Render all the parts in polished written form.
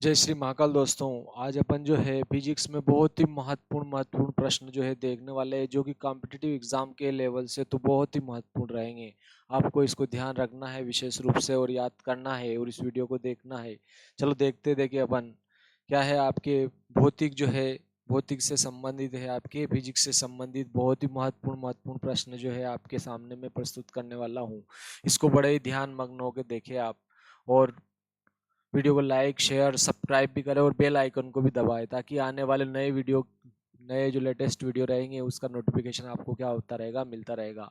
जय श्री महाकाल दोस्तों। आज अपन जो है फिजिक्स में बहुत ही महत्वपूर्ण प्रश्न जो है देखने वाले हैं, जो कि कॉम्पिटिटिव एग्जाम के लेवल से तो बहुत ही महत्वपूर्ण रहेंगे। आपको इसको ध्यान रखना है विशेष रूप से और याद करना है और इस वीडियो को देखना है। चलो देखते देखिए अपन क्या है आपके भौतिक जो है, भौतिक से संबंधित है, आपके फिजिक्स से संबंधित बहुत ही महत्वपूर्ण प्रश्न जो है आपके सामने मैं प्रस्तुत करने वाला हूँ। इसको बड़े ही ध्यान मग्न होकर देखें आप, और वीडियो को लाइक शेयर सब्सक्राइब भी करें और बेल आइकन को भी दबाएं, ताकि आने वाले नए वीडियो, नए जो लेटेस्ट वीडियो रहेंगे उसका नोटिफिकेशन आपको क्या होता रहेगा, मिलता रहेगा।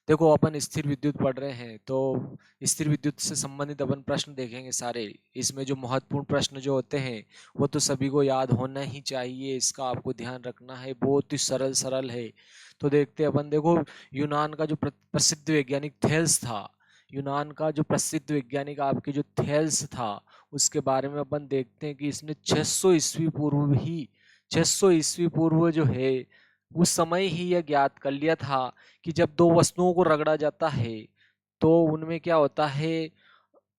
देखो अपन स्थिर विद्युत पढ़ रहे हैं, तो स्थिर विद्युत से संबंधित अपन प्रश्न देखेंगे सारे। इसमें जो महत्वपूर्ण प्रश्न जो होते हैं वो तो सभी को याद होना ही चाहिए, इसका आपको ध्यान रखना है। बहुत ही सरल सरल है। तो देखते हैं अपन। देखो, यूनान का जो प्रसिद्ध वैज्ञानिक थेल्स था, यूनान का जो प्रसिद्ध वैज्ञानिक आपके जो थेल्स था, उसके बारे में अपन देखते हैं कि इसने 600 ईस्वी पूर्व ही, 600 ईस्वी पूर्व जो है उस समय ही यह ज्ञात कर लिया था कि जब दो वस्तुओं को रगड़ा जाता है तो उनमें क्या होता है,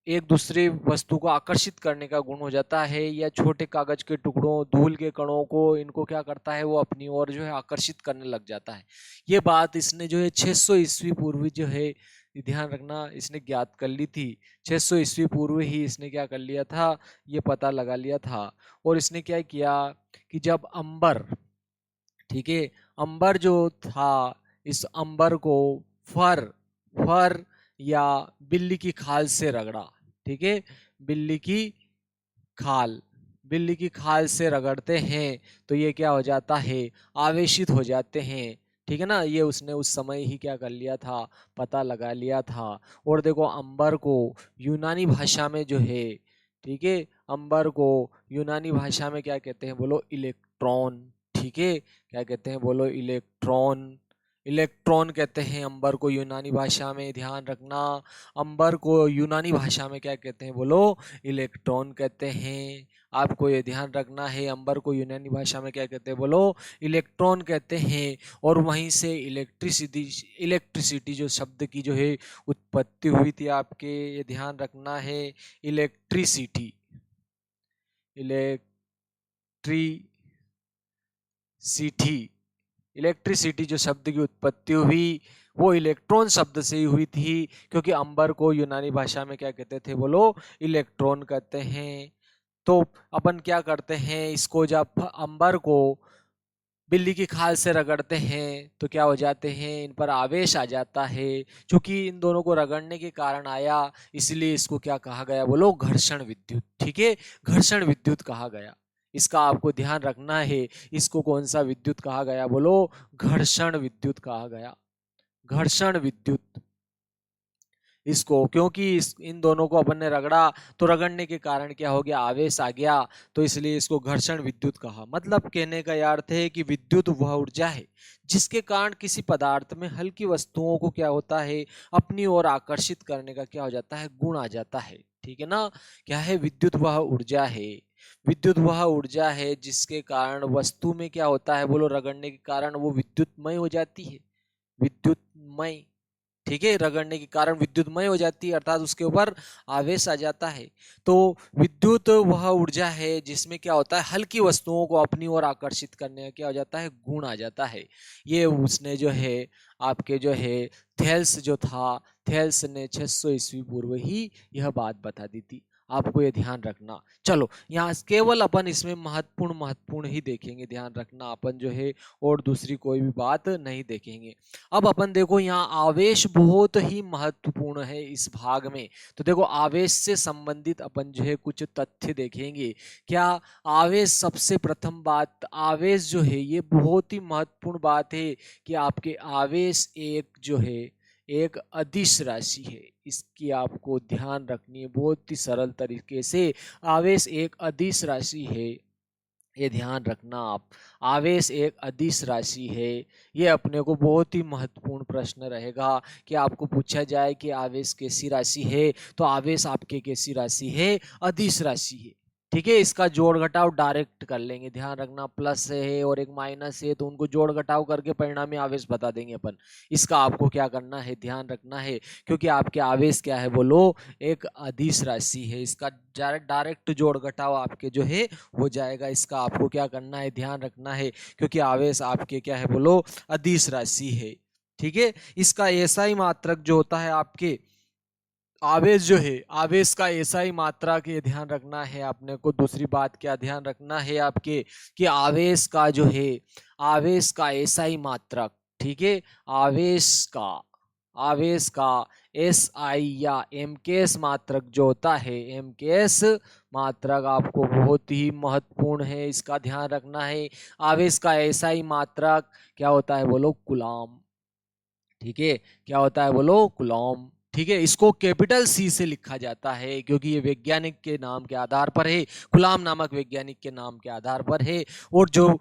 एक दूसरे वस्तु को आकर्षित करने का गुण हो जाता है। या छोटे कागज के टुकड़ों, धूल के कणों को, इनको क्या करता है, वो अपनी ओर जो है आकर्षित करने लग जाता है। ये बात इसने जो है 600 ईस्वी पूर्व जो है, ध्यान रखना, इसने ज्ञात कर ली थी। 600 ईस्वी पूर्व ही इसने क्या कर लिया था, ये पता लगा लिया था। और इसने क्या किया कि जब अंबर, ठीक है, अंबर जो था, इस अंबर को फर, फर या बिल्ली की खाल से रगड़ा। ठीक है, बिल्ली की खाल, बिल्ली की खाल से रगड़ते हैं तो ये क्या हो जाता है, आवेशित हो जाते हैं। ठीक है ना, ये उसने उस समय ही क्या कर लिया था, पता लगा लिया था। और देखो, अंबर को यूनानी भाषा में जो है, ठीक है, अंबर को यूनानी भाषा में क्या कहते हैं, बोलो, इलेक्ट्रॉन। ठीक है, क्या कहते हैं, बोलो, इलेक्ट्रॉन। इलेक्ट्रॉन कहते हैं अंबर को यूनानी भाषा में, ध्यान रखना। अंबर को यूनानी भाषा में क्या कहते हैं, बोलो, इलेक्ट्रॉन कहते हैं। आपको ये ध्यान रखना है, अंबर को यूनानी भाषा में क्या कहते हैं, बोलो, इलेक्ट्रॉन कहते हैं। और वहीं से इलेक्ट्रिसिटी, इलेक्ट्रिसिटी जो शब्द की जो है उत्पत्ति हुई थी, आपके ये ध्यान रखना है। इलेक्ट्रिसिटी, इलेक्ट्रिसिटी, इलेक्ट्रिसिटी जो शब्द की उत्पत्ति हुई वो इलेक्ट्रॉन शब्द से ही हुई थी, क्योंकि अंबर को यूनानी भाषा में क्या कहते थे, बोलो, इलेक्ट्रॉन कहते हैं। तो अपन क्या करते हैं, इसको जब अंबर को बिल्ली की खाल से रगड़ते हैं तो क्या हो जाते हैं, इन पर आवेश आ जाता है। क्योंकि इन दोनों को रगड़ने के कारण आया, इसलिए इसको क्या कहा गया, बोलो, घर्षण विद्युत। ठीक है, घर्षण विद्युत कहा गया। इसका आपको ध्यान रखना है। इसको कौन सा विद्युत कहा गया, बोलो, घर्षण विद्युत कहा गया। घर्षण विद्युत इसको, क्योंकि इन दोनों को अपन ने रगड़ा तो रगड़ने के कारण क्या हो गया, आवेश आ गया, तो इसलिए इसको घर्षण विद्युत कहा। मतलब कहने का यह अर्थ है कि विद्युत वह ऊर्जा है जिसके कारण किसी पदार्थ में हल्की वस्तुओं को क्या होता है, अपनी ओर आकर्षित करने का क्या हो जाता है, गुण आ जाता है। ठीक है ना, क्या है, विद्युत वह ऊर्जा है, विद्युत वह ऊर्जा है जिसके कारण वस्तु में क्या होता है, बोलो, रगड़ने के कारण वो विद्युतमय हो जाती है, विद्युतमय। ठीक है, रगड़ने के कारण विद्युतमय हो जाती है, अर्थात उसके ऊपर आवेश आ जाता है। तो विद्युत वह ऊर्जा है जिसमें क्या होता है, हल्की वस्तुओं को अपनी ओर आकर्षित करने का क्या हो जाता है, गुण आ जाता है। ये उसने जो है, आपके जो है, थेल्स जो था, थेल्स ने 600 ईस्वी पूर्व ही यह बात बता दी थी। आपको ये ध्यान रखना। चलो, यहाँ केवल अपन इसमें महत्वपूर्ण ही देखेंगे, ध्यान रखना, अपन जो है और दूसरी कोई भी बात नहीं देखेंगे। अब अपन देखो, यहाँ आवेश बहुत ही महत्वपूर्ण है इस भाग में। तो देखो, आवेश से संबंधित अपन जो है कुछ तथ्य देखेंगे। क्या, आवेश, सबसे प्रथम बात, आवेश जो है ये बहुत ही महत्वपूर्ण बात है कि आपके आवेश एक जो है, एक अदिश राशि है। इसकी आपको ध्यान रखनी है बहुत ही सरल तरीके से। आवेश एक अदिश राशि है, ये ध्यान रखना आप। आवेश एक अदिश राशि है। ये अपने को बहुत ही महत्वपूर्ण प्रश्न रहेगा कि आपको पूछा जाए कि आवेश कैसी राशि है, तो आवेश आपके कैसी राशि है, अदिश राशि है। ठीक है। इसका जोड़ घटाव डायरेक्ट कर लेंगे, ध्यान रखना, प्लस है और एक माइनस है तो उनको जोड़ घटाव करके परिणामी आवेश बता देंगे अपन। इसका आपको क्या करना है, ध्यान रखना है, क्योंकि आपके आवेश क्या है बोलो, एक अदिश राशि है। इसका डायरेक्ट जोड़ घटाव आपके जो है हो जाएगा। इसका आपको क्या करना है, ध्यान रखना है, क्योंकि आवेश आपके क्या है बोलो, अदिश राशि है। ठीक है। इसका ऐसा ही मात्रक जो होता है आपके आवेश जो है, आवेश का ऐसा ही मात्रा के ध्यान रखना है आपने को। दूसरी बात क्या ध्यान रखना है आपके, कि आवेश का जो है, आवेश का ऐसा ही मात्रक, ठीक है, आवेश का एस आई या एम के एस मात्रक जो होता है, एम के एस मात्रक आपको बहुत ही महत्वपूर्ण है, इसका ध्यान रखना है। आवेश का ऐसा ही मात्रक क्या होता है बोलो, कूलॉम। ठीक है, क्या होता है बोलो, कूलॉम। ठीक है। इसको कैपिटल सी से लिखा जाता है क्योंकि ये वैज्ञानिक के नाम के आधार पर है, कूलॉम नामक वैज्ञानिक के नाम के आधार पर है। और जो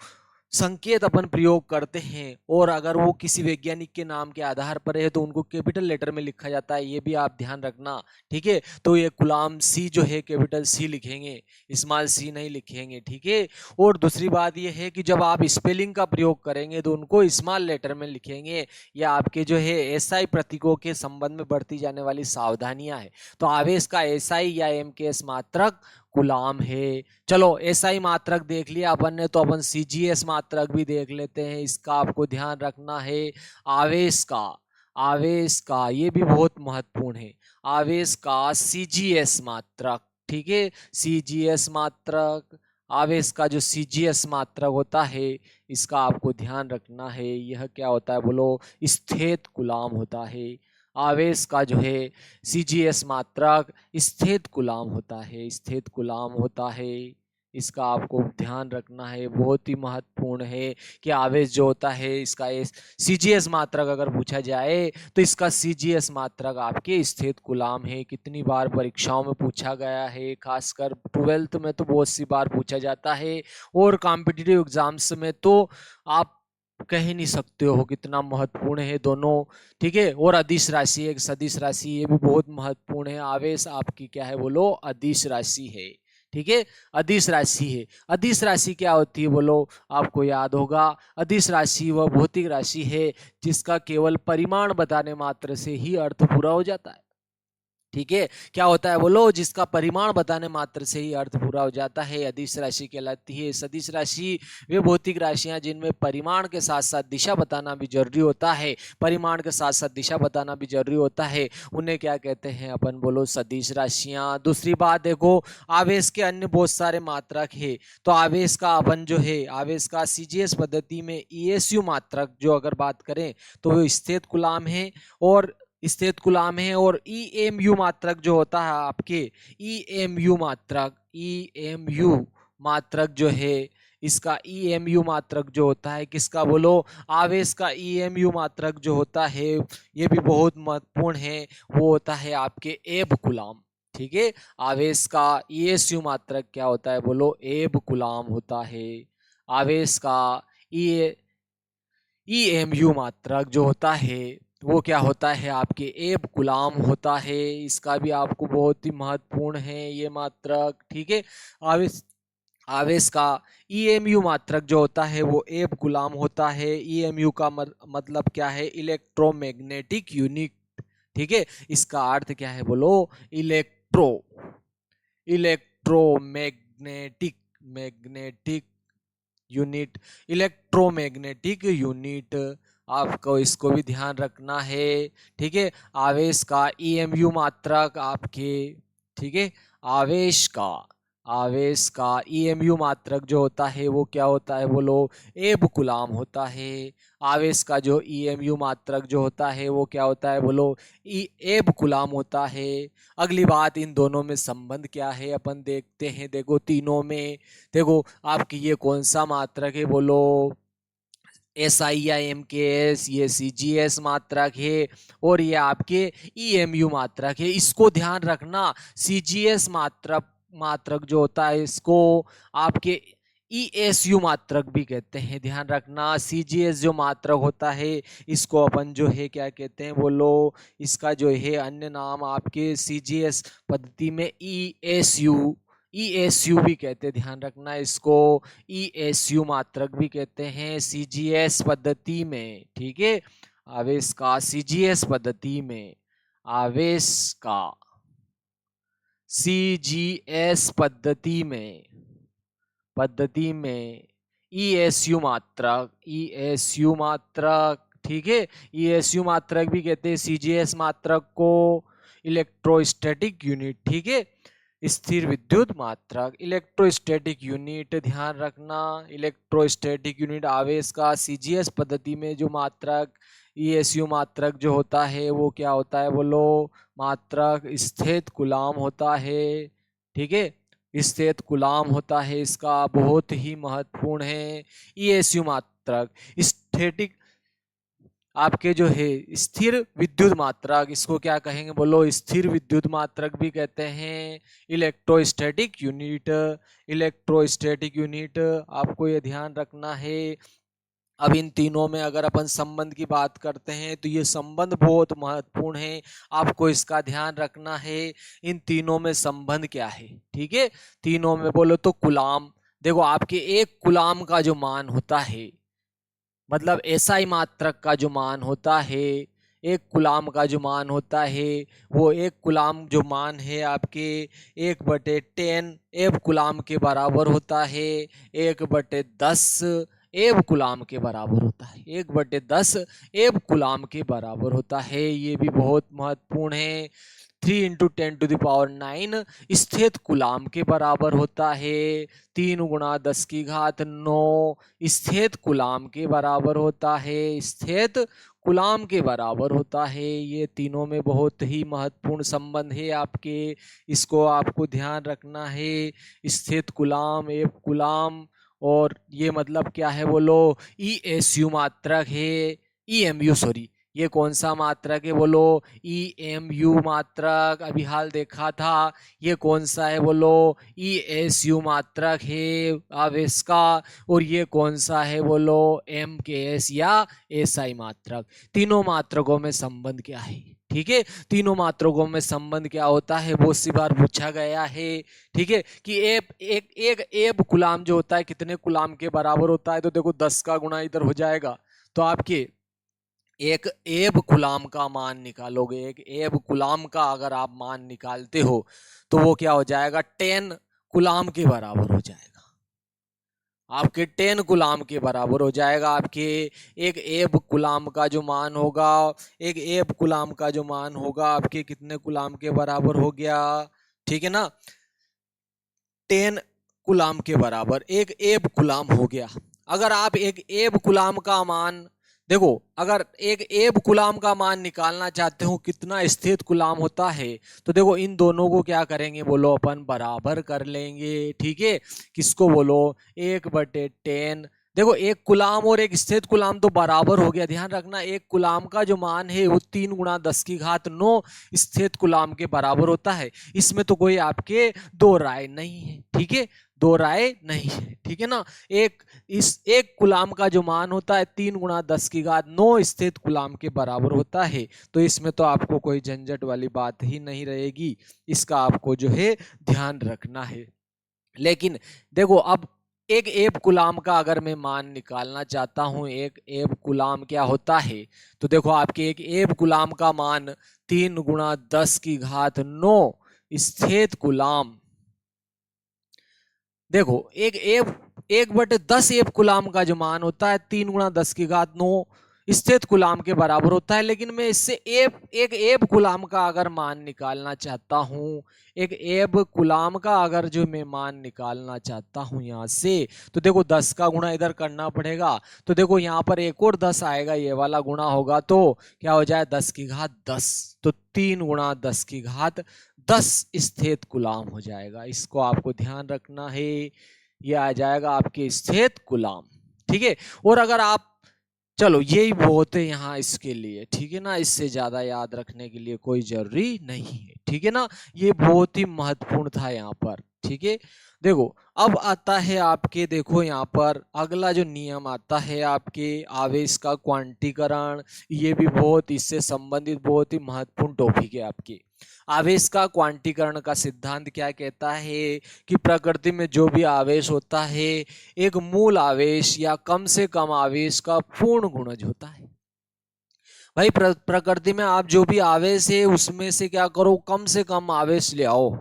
संकेत अपन प्रयोग करते हैं, और अगर वो किसी वैज्ञानिक के नाम के आधार पर है तो उनको कैपिटल लेटर में लिखा जाता है, ये भी आप ध्यान रखना। ठीक है। तो ये कूलॉम सी जो है कैपिटल सी लिखेंगे, स्मॉल सी नहीं लिखेंगे। ठीक है। और दूसरी बात ये है कि जब आप स्पेलिंग का प्रयोग करेंगे तो उनको स्मॉल लेटर में लिखेंगे। यह आपके जो है एसआई प्रतीकों के संबंध में बरती जाने वाली सावधानियां है। तो आवेश का एसआई या एम के एस मात्रक कूलॉम है। चलो एसआई मात्रक देख लिया अपन ने, तो अपन सीजीएस मात्रक भी देख लेते हैं। इसका आपको ध्यान रखना है। आवेश का, आवेश का ये भी बहुत महत्वपूर्ण है, आवेश का सीजीएस मात्रक। ठीक है। सीजीएस मात्रक, आवेश का जो सीजीएस मात्रक होता है, इसका आपको ध्यान रखना है। यह क्या होता है बोलो, स्थित कूलॉम होता है। आवेश का जो है सीजीएस मात्रक स्थित कूलॉम होता है, स्थित कूलॉम होता है। इसका आपको ध्यान रखना है, बहुत ही महत्वपूर्ण है कि आवेश जो होता है इसका सीजीएस मात्रक अगर पूछा जाए तो इसका सीजीएस मात्रक आपके स्थित कूलॉम है। कितनी बार परीक्षाओं में पूछा गया है, खासकर 12th में तो बहुत सी बार पूछा जाता है, और कॉम्पिटिटिव एग्जाम्स में तो आप कह ही नहीं सकते हो कितना महत्वपूर्ण है दोनों। ठीक है। और अदिश राशि, एक सदिश राशि, ये भी बहुत महत्वपूर्ण है। आवेश आपकी क्या है बोलो, अदिश राशि है। ठीक है। अदिश राशि है। अदिश राशि क्या होती है बोलो, आपको याद होगा, अदिश राशि वह भौतिक राशि है जिसका केवल परिमाण बताने मात्र से ही अर्थ पूरा हो जाता है। ठीक है। क्या होता है बोलो, जिसका परिमाण बताने मात्र से ही अर्थ पूरा हो जाता है, अदिश राशि कहलाती है। सदिश राशि वे भौतिक राशियां जिनमें परिमाण के साथ साथ दिशा बताना भी जरूरी होता है, परिमाण के साथ साथ दिशा बताना भी जरूरी होता है, उन्हें क्या कहते हैं अपन बोलो, सदिश राशियां। दूसरी बात देखो, आवेश के अन्य बहुत सारे मात्रक है। तो आवेश का अपन जो है, आवेश का सीजीएस पद्धति में ईएसयू मात्रक जो अगर बात करें तो वो स्थित कूलॉम है, और स्थित कूलॉम है। और ईएमयू मात्रक जो होता है आपके, ईएमयू मात्रक, ईएमयू मात्रक जो है, इसका ईएमयू मात्रक जो होता है किसका बोलो, आवेश का ईएमयू मात्रक जो होता है ये भी बहुत महत्वपूर्ण है, वो होता है आपके एब कूलॉम। ठीक है। आवेश का ईएसयू मात्रक क्या होता है बोलो, एब कूलॉम होता है। आवेश का ईएमयू मात्रक जो होता है वो क्या होता है, आपके एब कूलॉम होता है। इसका भी आपको बहुत ही महत्वपूर्ण है ये मात्रक। ठीक है। आवेश, आवेश का ईएमयू मात्रक जो होता है वो एब कूलॉम होता है। ईएमयू का मतलब क्या है, इलेक्ट्रोमैग्नेटिक यूनिट। ठीक है। इसका अर्थ क्या है बोलो, electromagnetic, magnetic unit, electromagnetic unit. आपको इसको भी ध्यान रखना है। ठीक है। आवेश का ईएमयू मात्रक आपके, ठीक है, आवेश का, आवेश का ईएमयू मात्रक जो होता है वो क्या होता है बोलो, एब कूलॉम होता है। आवेश का जो ईएमयू मात्रक जो होता है वो क्या होता है बोलो, एब कूलॉम होता है। अगली बात, इन दोनों में संबंध क्या है अपन देखते हैं। देखो तीनों में, देखो आपकी ये कौन सा मात्रक है बोलो, एस आई या एम के एस, ये सी जी एस मात्रक है, और ये आपके ई एम यू मात्रक है। इसको ध्यान रखना, सी जी एस मात्रक, मात्रक जो होता है इसको आपके ई एस यू मात्रक भी कहते हैं। ध्यान रखना, सी जी एस जो मात्रक होता है इसको अपन जो है क्या कहते हैं बोलो, इसका जो है अन्य नाम आपके सी जी एस पद्धति में ई एस यू, ESU भी कहते हैं, ध्यान रखना इसको, ESU मात्रक भी कहते हैं CGS पद्धति में, ठीक है। आवेश का CGS पद्धति में, आवेश का CGS पद्धति में ESU मात्रक, ESU मात्रक, ठीक है। ESU मात्रक भी कहते हैं CGS मात्रक को, इलेक्ट्रोस्टैटिक यूनिट, ठीक है। स्थिर विद्युत मात्रक, इलेक्ट्रोस्टैटिक यूनिट, ध्यान रखना, इलेक्ट्रोस्टैटिक यूनिट आवेश का CGS पद्धति में जो मात्रक ESU मात्रक जो होता है वो क्या होता है बोलो, मात्रक स्थित कूलाम होता है, ठीक है। स्थित कूलाम होता है, इसका बहुत ही महत्वपूर्ण है। ESU मात्रक स्टैटिक आपके जो है स्थिर विद्युत मात्रक, इसको क्या कहेंगे बोलो, स्थिर विद्युत मात्रक भी कहते हैं, इलेक्ट्रोस्टैटिक यूनिट, इलेक्ट्रोस्टैटिक यूनिट, आपको ये ध्यान रखना है। अब इन तीनों में अगर अपन संबंध की बात करते हैं तो ये संबंध बहुत महत्वपूर्ण है, आपको इसका ध्यान रखना है। इन तीनों में संबंध क्या है, ठीक है। तीनों में बोलो तो कूलाम, देखो आपके एक कूलाम का जो मान होता है, मतलब SI मात्रक का जो मान होता है, एक कूलाम का जो मान होता है, वो एक कूलाम जो मान है आपके 1/10 एव कूलाम के बराबर होता है, 1/10 एव कूलाम के बराबर होता है, 1/10 एव कूलाम के बराबर होता है। ये भी बहुत महत्वपूर्ण है। 3 × 10⁹ स्थित कूलाम के बराबर होता है, 3 × 10⁹ स्थित कूलाम के बराबर होता है, स्थित कूलाम के बराबर होता है। ये तीनों में बहुत ही महत्वपूर्ण संबंध है आपके, इसको आपको ध्यान रखना है। स्थित कूलाम, एव कूलाम, और ये मतलब क्या है बोलो, ESU मात्रक है, EMU सॉरी, ये कौन सा मात्रक है बोलो, EMU मात्रक, अभी हाल देखा था। ये कौन सा है बोलो, ESU मात्रक है आवेश का, और ये कौन सा है बोलो, MKS या SI मात्रक। तीनों मात्रकों में संबंध क्या है, ठीक है। तीनों मात्रकों में संबंध क्या होता है बहुत सी बार पूछा गया है, ठीक है, कि एक एब कूलाम जो होता है कितने कूलाम के बराबर होता है, तो देखो 10 का गुणा इधर हो जाएगा, तो आपके एक एब कूलाम का मान निकालोगे, एक एब कूलाम का अगर आप मान निकालते हो तो वो क्या हो जाएगा, 10 कूलाम के बराबर हो जाएगा, आपके 10 कूलाम के बराबर हो जाएगा। आपके एक एब कूलाम का जो मान होगा, एक एब कूलाम का जो मान होगा आपके कितने कूलाम के बराबर हो गया, ठीक है ना, 10 कूलाम के बराबर एक एब कूलाम हो गया। अगर आप एक एब कूलाम का मान देखो, अगर एक एब कूलाम का मान निकालना चाहते हो कितना स्थित कूलाम होता है, तो देखो इन दोनों को क्या करेंगे बोलो, अपन बराबर कर लेंगे, ठीक है। किसको बोलो, 1/10, देखो एक कूलाम और एक स्थित कूलाम तो बराबर हो गया, ध्यान रखना। एक कूलाम का जो मान है वो 3 × 10⁹ स्थित कूलाम के बराबर होता है। इसमें तो कोई आपके दो राय नहीं है, ठीक है, दो राय नहीं है, ठीक है ना। एक कूलाम का जो मान होता है 3 × 10⁹ स्थित कूलाम के बराबर होता है, तो इसमें तो आपको कोई झंझट वाली बात ही नहीं रहेगी, इसका आपको जो है ध्यान रखना है। लेकिन देखो अब एक एब कूलाम का अगर मैं मान निकालना चाहता हूं, एक एब कूलाम क्या होता है, तो देखो आपके एक एब कूलाम का मान 3 × 10⁹ स्थित कूलाम, देखो एक 1/10 एब कूलाम का जो मान होता है 3 × 10⁹ स्थित कूलाम के बराबर होता है। लेकिन मैं इससे एक एब कूलाम का अगर मान निकालना चाहता हूं, एक एब कूलाम का अगर जो मैं मान निकालना चाहता हूं यहां से, तो देखो 10 का गुणा इधर करना पड़ेगा, तो देखो यहाँ पर एक और 10 आएगा, ये वाला गुणा होगा तो क्या हो जाए 10⁻10, तो 3 × 10⁻10 स्थित कूलाम हो जाएगा। इसको आपको ध्यान रखना है, ये आ जाएगा आपके स्थित कूलाम, ठीक है। और अगर आप, चलो यही बहुत है यहाँ इसके लिए, ठीक है ना, इससे ज्यादा याद रखने के लिए कोई जरूरी नहीं है, ठीक है ना, ये बहुत ही महत्वपूर्ण था यहाँ पर, ठीक है। देखो अब आता है आपके, देखो यहाँ पर अगला जो नियम आता है आपके आवेश का क्वांटीकरण। ये भी बहुत इससे संबंधित बहुत ही महत्वपूर्ण टॉपिक है आपके। आवेश का क्वांटीकरण का सिद्धांत क्या कहता है कि प्रकृति में जो भी आवेश होता है एक मूल आवेश या कम से कम आवेश का पूर्ण गुणज होता है। भाई प्रकृति में आप जो भी आवेश है उसमें से क्या करो, कम से कम आवेश ले आओ।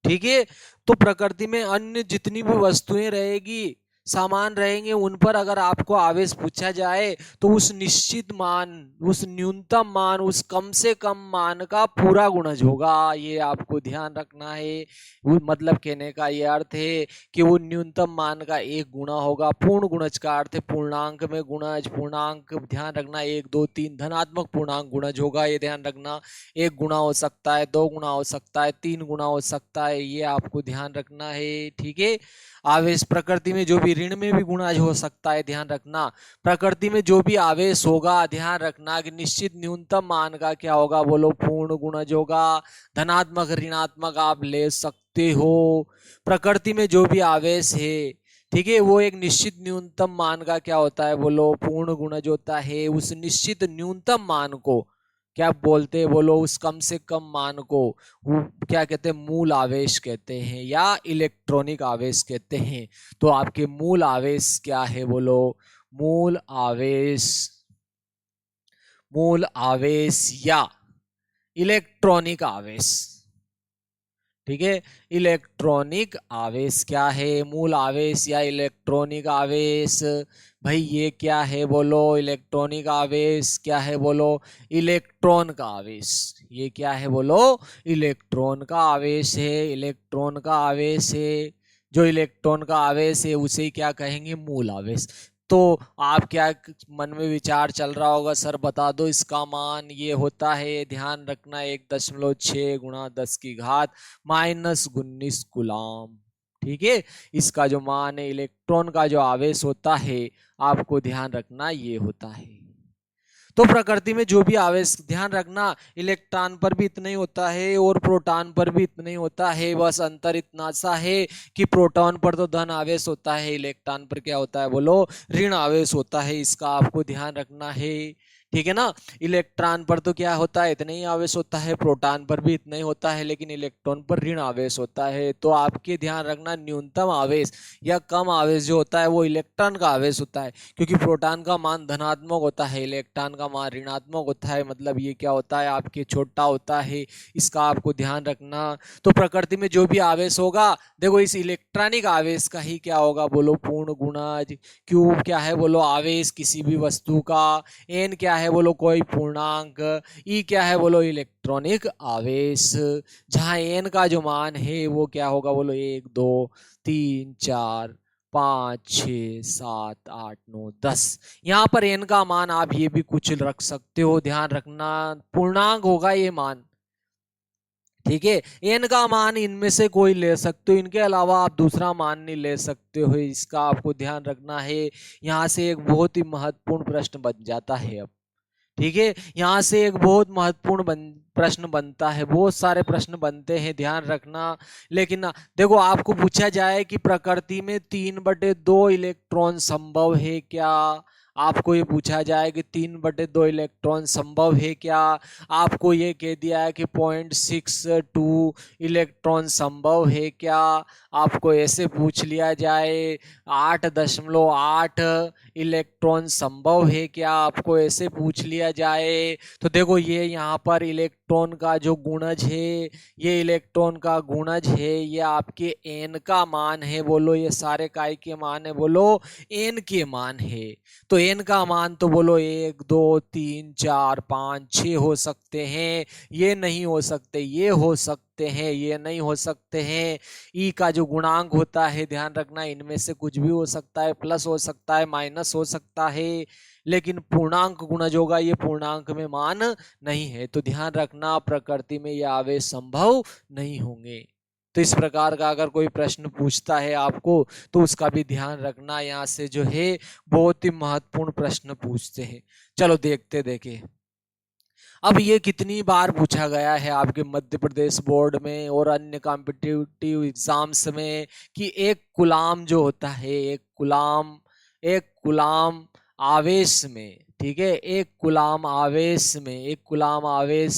ठीक है। तो प्रकृति में अन्य जितनी भी वस्तुएं रहेगी, सामान रहेंगे, उन पर अगर आपको आवेश पूछा जाए तो उस निश्चित मान, उस न्यूनतम मान, उस कम से कम मान का पूरा गुणज होगा। ये आपको ध्यान रखना है। वो मतलब कहने का ये अर्थ है कि वो न्यूनतम मान का एक गुणा होगा। पूर्ण गुणज का अर्थ है पूर्णांक में गुणज। पूर्णांक ध्यान रखना 1 2 3 धनात्मक पूर्णांक गुणज होगा, ये ध्यान रखना। 1 गुना हो सकता है, 2 गुना हो सकता है, 3 गुना हो सकता है, ये आपको ध्यान रखना है। ठीक है। आवेश प्रकृति में जो भी, ऋण में भी गुणज हो सकता है, ध्यान रखना। प्रकृति में जो भी आवेश होगा ध्यान रखना कि निश्चित न्यूनतम मान का क्या होगा, बोलो पूर्ण गुणज होगा। धनात्मक ऋणात्मक आप ले सकते हो। प्रकृति में जो भी आवेश है, ठीक है, वो एक निश्चित न्यूनतम मान का क्या होता है, बोलो पूर्ण गुणज होता है। उस निश्चित न्यूनतम मान को क्या बोलते हैं, बोलो उस कम से कम मान को वो क्या कहते हैं, मूल आवेश कहते हैं या इलेक्ट्रॉनिक आवेश कहते हैं। तो आपके मूल आवेश क्या है, बोलो मूल आवेश, मूल आवेश या इलेक्ट्रॉनिक आवेश। ठीक है। इलेक्ट्रॉनिक आवेश क्या है, मूल आवेश या इलेक्ट्रॉनिक आवेश। भाई ये क्या है, बोलो इलेक्ट्रॉनिक आवेश क्या है, बोलो इलेक्ट्रॉन का आवेश। ये क्या है, बोलो इलेक्ट्रॉन का आवेश है। इलेक्ट्रॉन का आवेश है, जो इलेक्ट्रॉन का आवेश है उसे क्या कहेंगे, मूल आवेश। तो आप क्या मन में विचार चल रहा होगा, सर बता दो इसका मान। ये होता है, ध्यान रखना, 1.6 गुणा 10 की घात -19 कूलम। ठीक है। इसका जो मान है, इलेक्ट्रॉन का जो आवेश होता है, आपको ध्यान रखना ये होता है। तो प्रकृति में जो भी आवेश, ध्यान रखना, इलेक्ट्रॉन पर भी इतना ही होता है और प्रोटॉन पर भी इतना ही होता है। बस अंतर इतना सा है कि प्रोटॉन पर तो धन आवेश होता है, इलेक्ट्रॉन पर क्या होता है, बोलो ऋण आवेश होता है। इसका आपको ध्यान रखना है। ठीक है ना। इलेक्ट्रॉन पर तो क्या होता है, इतना ही आवेश होता है, प्रोटॉन पर भी इतना ही होता है, लेकिन इलेक्ट्रॉन पर ऋण आवेश होता है। तो आपके ध्यान रखना, न्यूनतम आवेश या कम आवेश जो होता है वो इलेक्ट्रॉन का आवेश होता है, क्योंकि प्रोटॉन का मान धनात्मक होता है, इलेक्ट्रॉन का मान ऋणात्मक होता है। मतलब ये क्या होता है, आपके छोटा होता है। इसका आपको ध्यान रखना। तो प्रकृति में जो भी आवेश होगा, देखो इस इलेक्ट्रॉनिक आवेश का ही क्या होगा, बोलो पूर्ण गुणज। क्यूब क्या है, बोलो आवेश किसी भी वस्तु का। एन क्या है, बोलो कोई पूर्णांक। ई क्या है, बोलो इलेक्ट्रॉनिक आवेश। जहां एन का जो मान है वो क्या होगा, बोलो 1 2 3 4 5 6 7 8 9 10। यहाँ पर एन का मान आप ये भी कुछ रख सकते हो, ध्यान रखना पूर्णांक होगा ये मान। ठीक है। एन का मान इनमें से कोई ले सकते हो, इनके अलावा आप दूसरा मान नहीं ले सकते हो। इसका आपको ध्यान रखना है। यहाँ से एक बहुत ही महत्वपूर्ण प्रश्न बन जाता है अब। ठीक है। यहाँ से एक बहुत महत्वपूर्ण प्रश्न बनता है, बहुत सारे प्रश्न बनते हैं, ध्यान रखना। लेकिन ना देखो, आपको पूछा जाए कि प्रकृति में 3/2 इलेक्ट्रॉन संभव है क्या। आपको ये पूछा जाए कि 3/2 इलेक्ट्रॉन संभव है क्या। आपको ये कह दिया है कि 0.62 इलेक्ट्रॉन संभव है क्या। आपको ऐसे पूछ लिया जाए 8.8 इलेक्ट्रॉन संभव है क्या, आपको ऐसे पूछ लिया जाए। तो देखो ये यहाँ पर इलेक्ट्रॉन का जो गुणज है, ये इलेक्ट्रॉन का गुणज है, ये आपके एन का मान है। बोलो ये सारे काय के मान है, बोलो एन के मान है। तो एन का मान तो बोलो 1 2 3 4 5 6 हो सकते हैं। ये नहीं हो सकते, ये हो सकते हैं, ये नहीं हो सकते हैं। ई का जो गुणांक होता है, ध्यान रखना, इनमें से कुछ भी हो सकता है, प्लस हो सकता है, माइनस हो सकता है, लेकिन पूर्णांक गुणज होगा, ये पूर्णांक में मान नहीं है। तो ध्यान रखना, प्रकृति में ये आवेश संभव नहीं होंगे। तो इस प्रकार का अगर कोई प्रश्न पूछता है आपको तो उसका भी ध्यान रखना। यहाँ से जो है बहुत ही महत्वपूर्ण प्रश्न पूछते हैं। चलो देखते देखे अब ये कितनी बार पूछा गया है आपके मध्य प्रदेश बोर्ड में और अन्य कॉम्पिटिटिव एग्जाम्स में कि एक गुलाम जो होता है, एक गुलाम आवेश में, ठीक है, एक गुलाम आवेश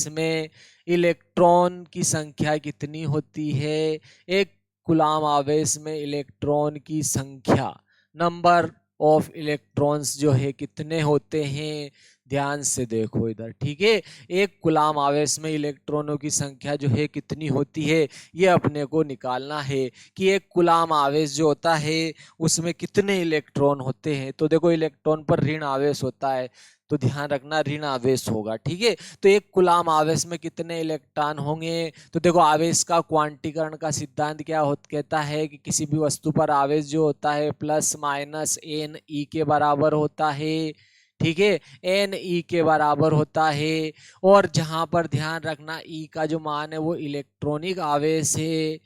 में इलेक्ट्रॉन की संख्या कितनी होती है। एक गुलाम आवेश में इलेक्ट्रॉन की संख्या, नंबर ऑफ इलेक्ट्रॉन्स जो है कितने होते हैं। ध्यान से देखो इधर, ठीक है। एक गुलाम आवेश में इलेक्ट्रॉनों की संख्या जो है कितनी होती है, ये अपने को निकालना है कि एक गुलाम आवेश जो होता है उसमें कितने इलेक्ट्रॉन होते हैं। तो देखो इलेक्ट्रॉन पर ऋण आवेश होता है, तो ध्यान रखना ऋण आवेश होगा, ठीक है। तो एक गुलाम आवेश में कितने इलेक्ट्रॉन होंगे। तो देखो आवेश का क्वांटीकरण का सिद्धांत क्या कहता है कि किसी भी वस्तु पर आवेश जो होता है प्लस माइनस एन ई के बराबर होता है, ठीक है, एन ई के बराबर होता है। और जहां पर ध्यान रखना ई का जो मान है वो इलेक्ट्रॉनिक आवेश है,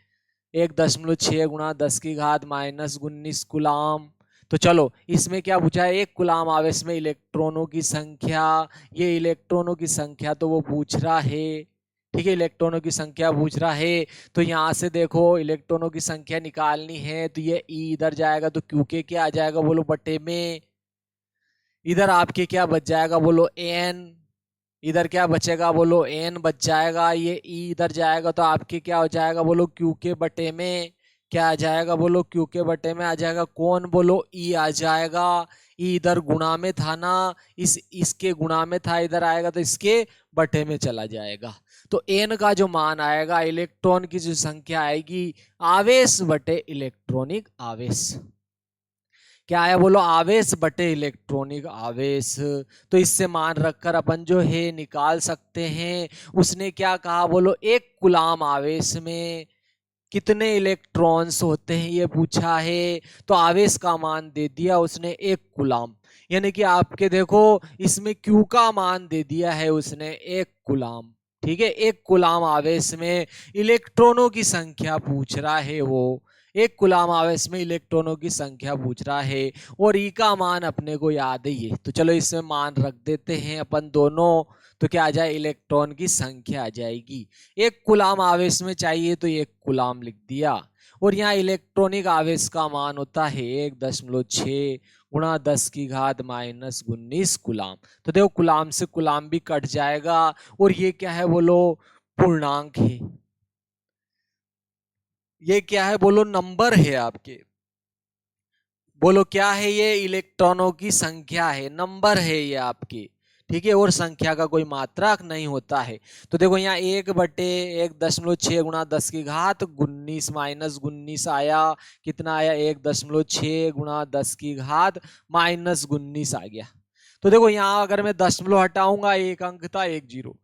1.6 × 10⁻⁻⁻19 गुलाम। तो चलो इसमें क्या पूछा है, एक गुलाम आवेश में इलेक्ट्रॉनों की संख्या, ये इलेक्ट्रॉनों की संख्या तो वो पूछ रहा है, ठीक है, इलेक्ट्रॉनों की संख्या पूछ रहा है। तो यहां से देखो इलेक्ट्रॉनों की संख्या निकालनी है, तो ये ई इधर जाएगा तो क्यू के क्या आ जाएगा बोलो बटे में, इधर आपके क्या बच जाएगा बोलो एन, इधर क्या बचेगा बोलो एन बच जाएगा, ये ई इधर जाएगा तो आपके क्या हो जाएगा बोलो क्यू के बटे में क्या आ जाएगा बोलो क्यू के बटे में आ जाएगा कौन बोलो ई आ जाएगा। ई इधर गुणा में था ना, इसके गुणा में था, इधर आएगा तो इसके बटे में चला जाएगा। तो एन का जो मान आएगा, इलेक्ट्रॉन की जो संख्या आएगी आवेश बटे इलेक्ट्रॉनिक आवेश, क्या है बोलो आवेश बटे इलेक्ट्रॉनिक आवेश। तो इससे मान रखकर अपन जो है निकाल सकते हैं। उसने क्या कहा बोलो एक गुलाम आवेश में कितने इलेक्ट्रॉन्स होते हैं ये पूछा है, तो आवेश का मान दे दिया उसने एक गुलाम, यानी कि आपके देखो इसमें क्यू का मान दे दिया है उसने एक गुलाम, ठीक है। एक गुलाम आवेश में इलेक्ट्रॉनों की संख्या पूछ रहा है वो, एक गुलाम आवेश में इलेक्ट्रॉनों की संख्या पूछ रहा है और ई का मान अपने को याद ही है, तो चलो इसमें मान रख देते हैं अपन दोनों। तो क्या आ जाए इलेक्ट्रॉन की संख्या आ जाएगी, एक गुलाम आवेश में चाहिए तो एक गुलाम लिख दिया, और यहाँ इलेक्ट्रॉनिक आवेश का मान होता है 1.6 × 10⁻⁻⁻19 गुलाम। तो देखो गुलाम से गुलाम भी कट जाएगा और ये क्या है बोलो पूर्णांक है, ये क्या है बोलो नंबर है आपके, बोलो क्या है ये इलेक्ट्रॉनों की संख्या है, नंबर है ये आपके, ठीक है, और संख्या का कोई मात्रक नहीं होता है। तो देखो यहाँ 1/1.6 × 10⁻⁻⁻19 आया, कितना आया 1.6 × 10⁻⁻⁻19 आ गया। तो देखो यहाँ अगर मैं दशमलव हटाऊंगा एक अंक था एक जीरो,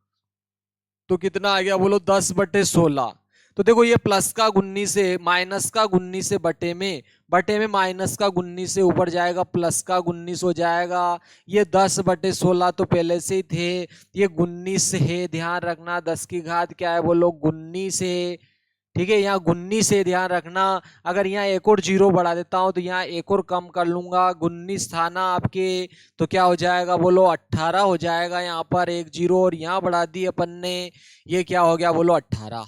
तो कितना आ गया बोलो 10/16। तो देखो ये प्लस का 19 से माइनस का 19 से बटे में माइनस का 19 से ऊपर जाएगा प्लस का 19 हो जाएगा। ये 10/16 तो पहले से ही थे, ये 19 है, ध्यान रखना 10 की घात क्या है बोलो 19 है, ठीक है। यहाँ 19 से ध्यान रखना, अगर यहाँ एक और जीरो बढ़ा देता हूं तो यहाँ एक और कम कर लूंगा, 19 था ना आपके, तो क्या हो जाएगा बोलो 18 हो जाएगा, यहाँ पर एक जीरो और यहाँ बढ़ा दी अपन ने, ये क्या हो गया बोलो 18।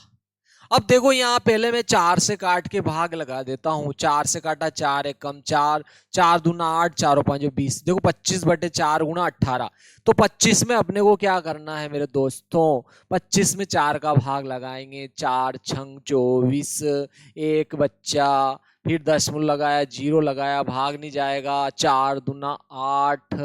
अब देखो यहाँ पहले मैं 4 से काट के भाग लगा देता हूँ, 4 से काटा 4 एक कम 4, 4 दूना 8, 4 5 20, देखो 25/4 × 18। तो 25 में अपने को क्या करना है मेरे दोस्तों, 25 में 4 का भाग लगाएंगे, 4 छंग 24, एक बच्चा, फिर दशमलव लगाया जीरो लगाया भाग नहीं जाएगा, 4 दूना 8,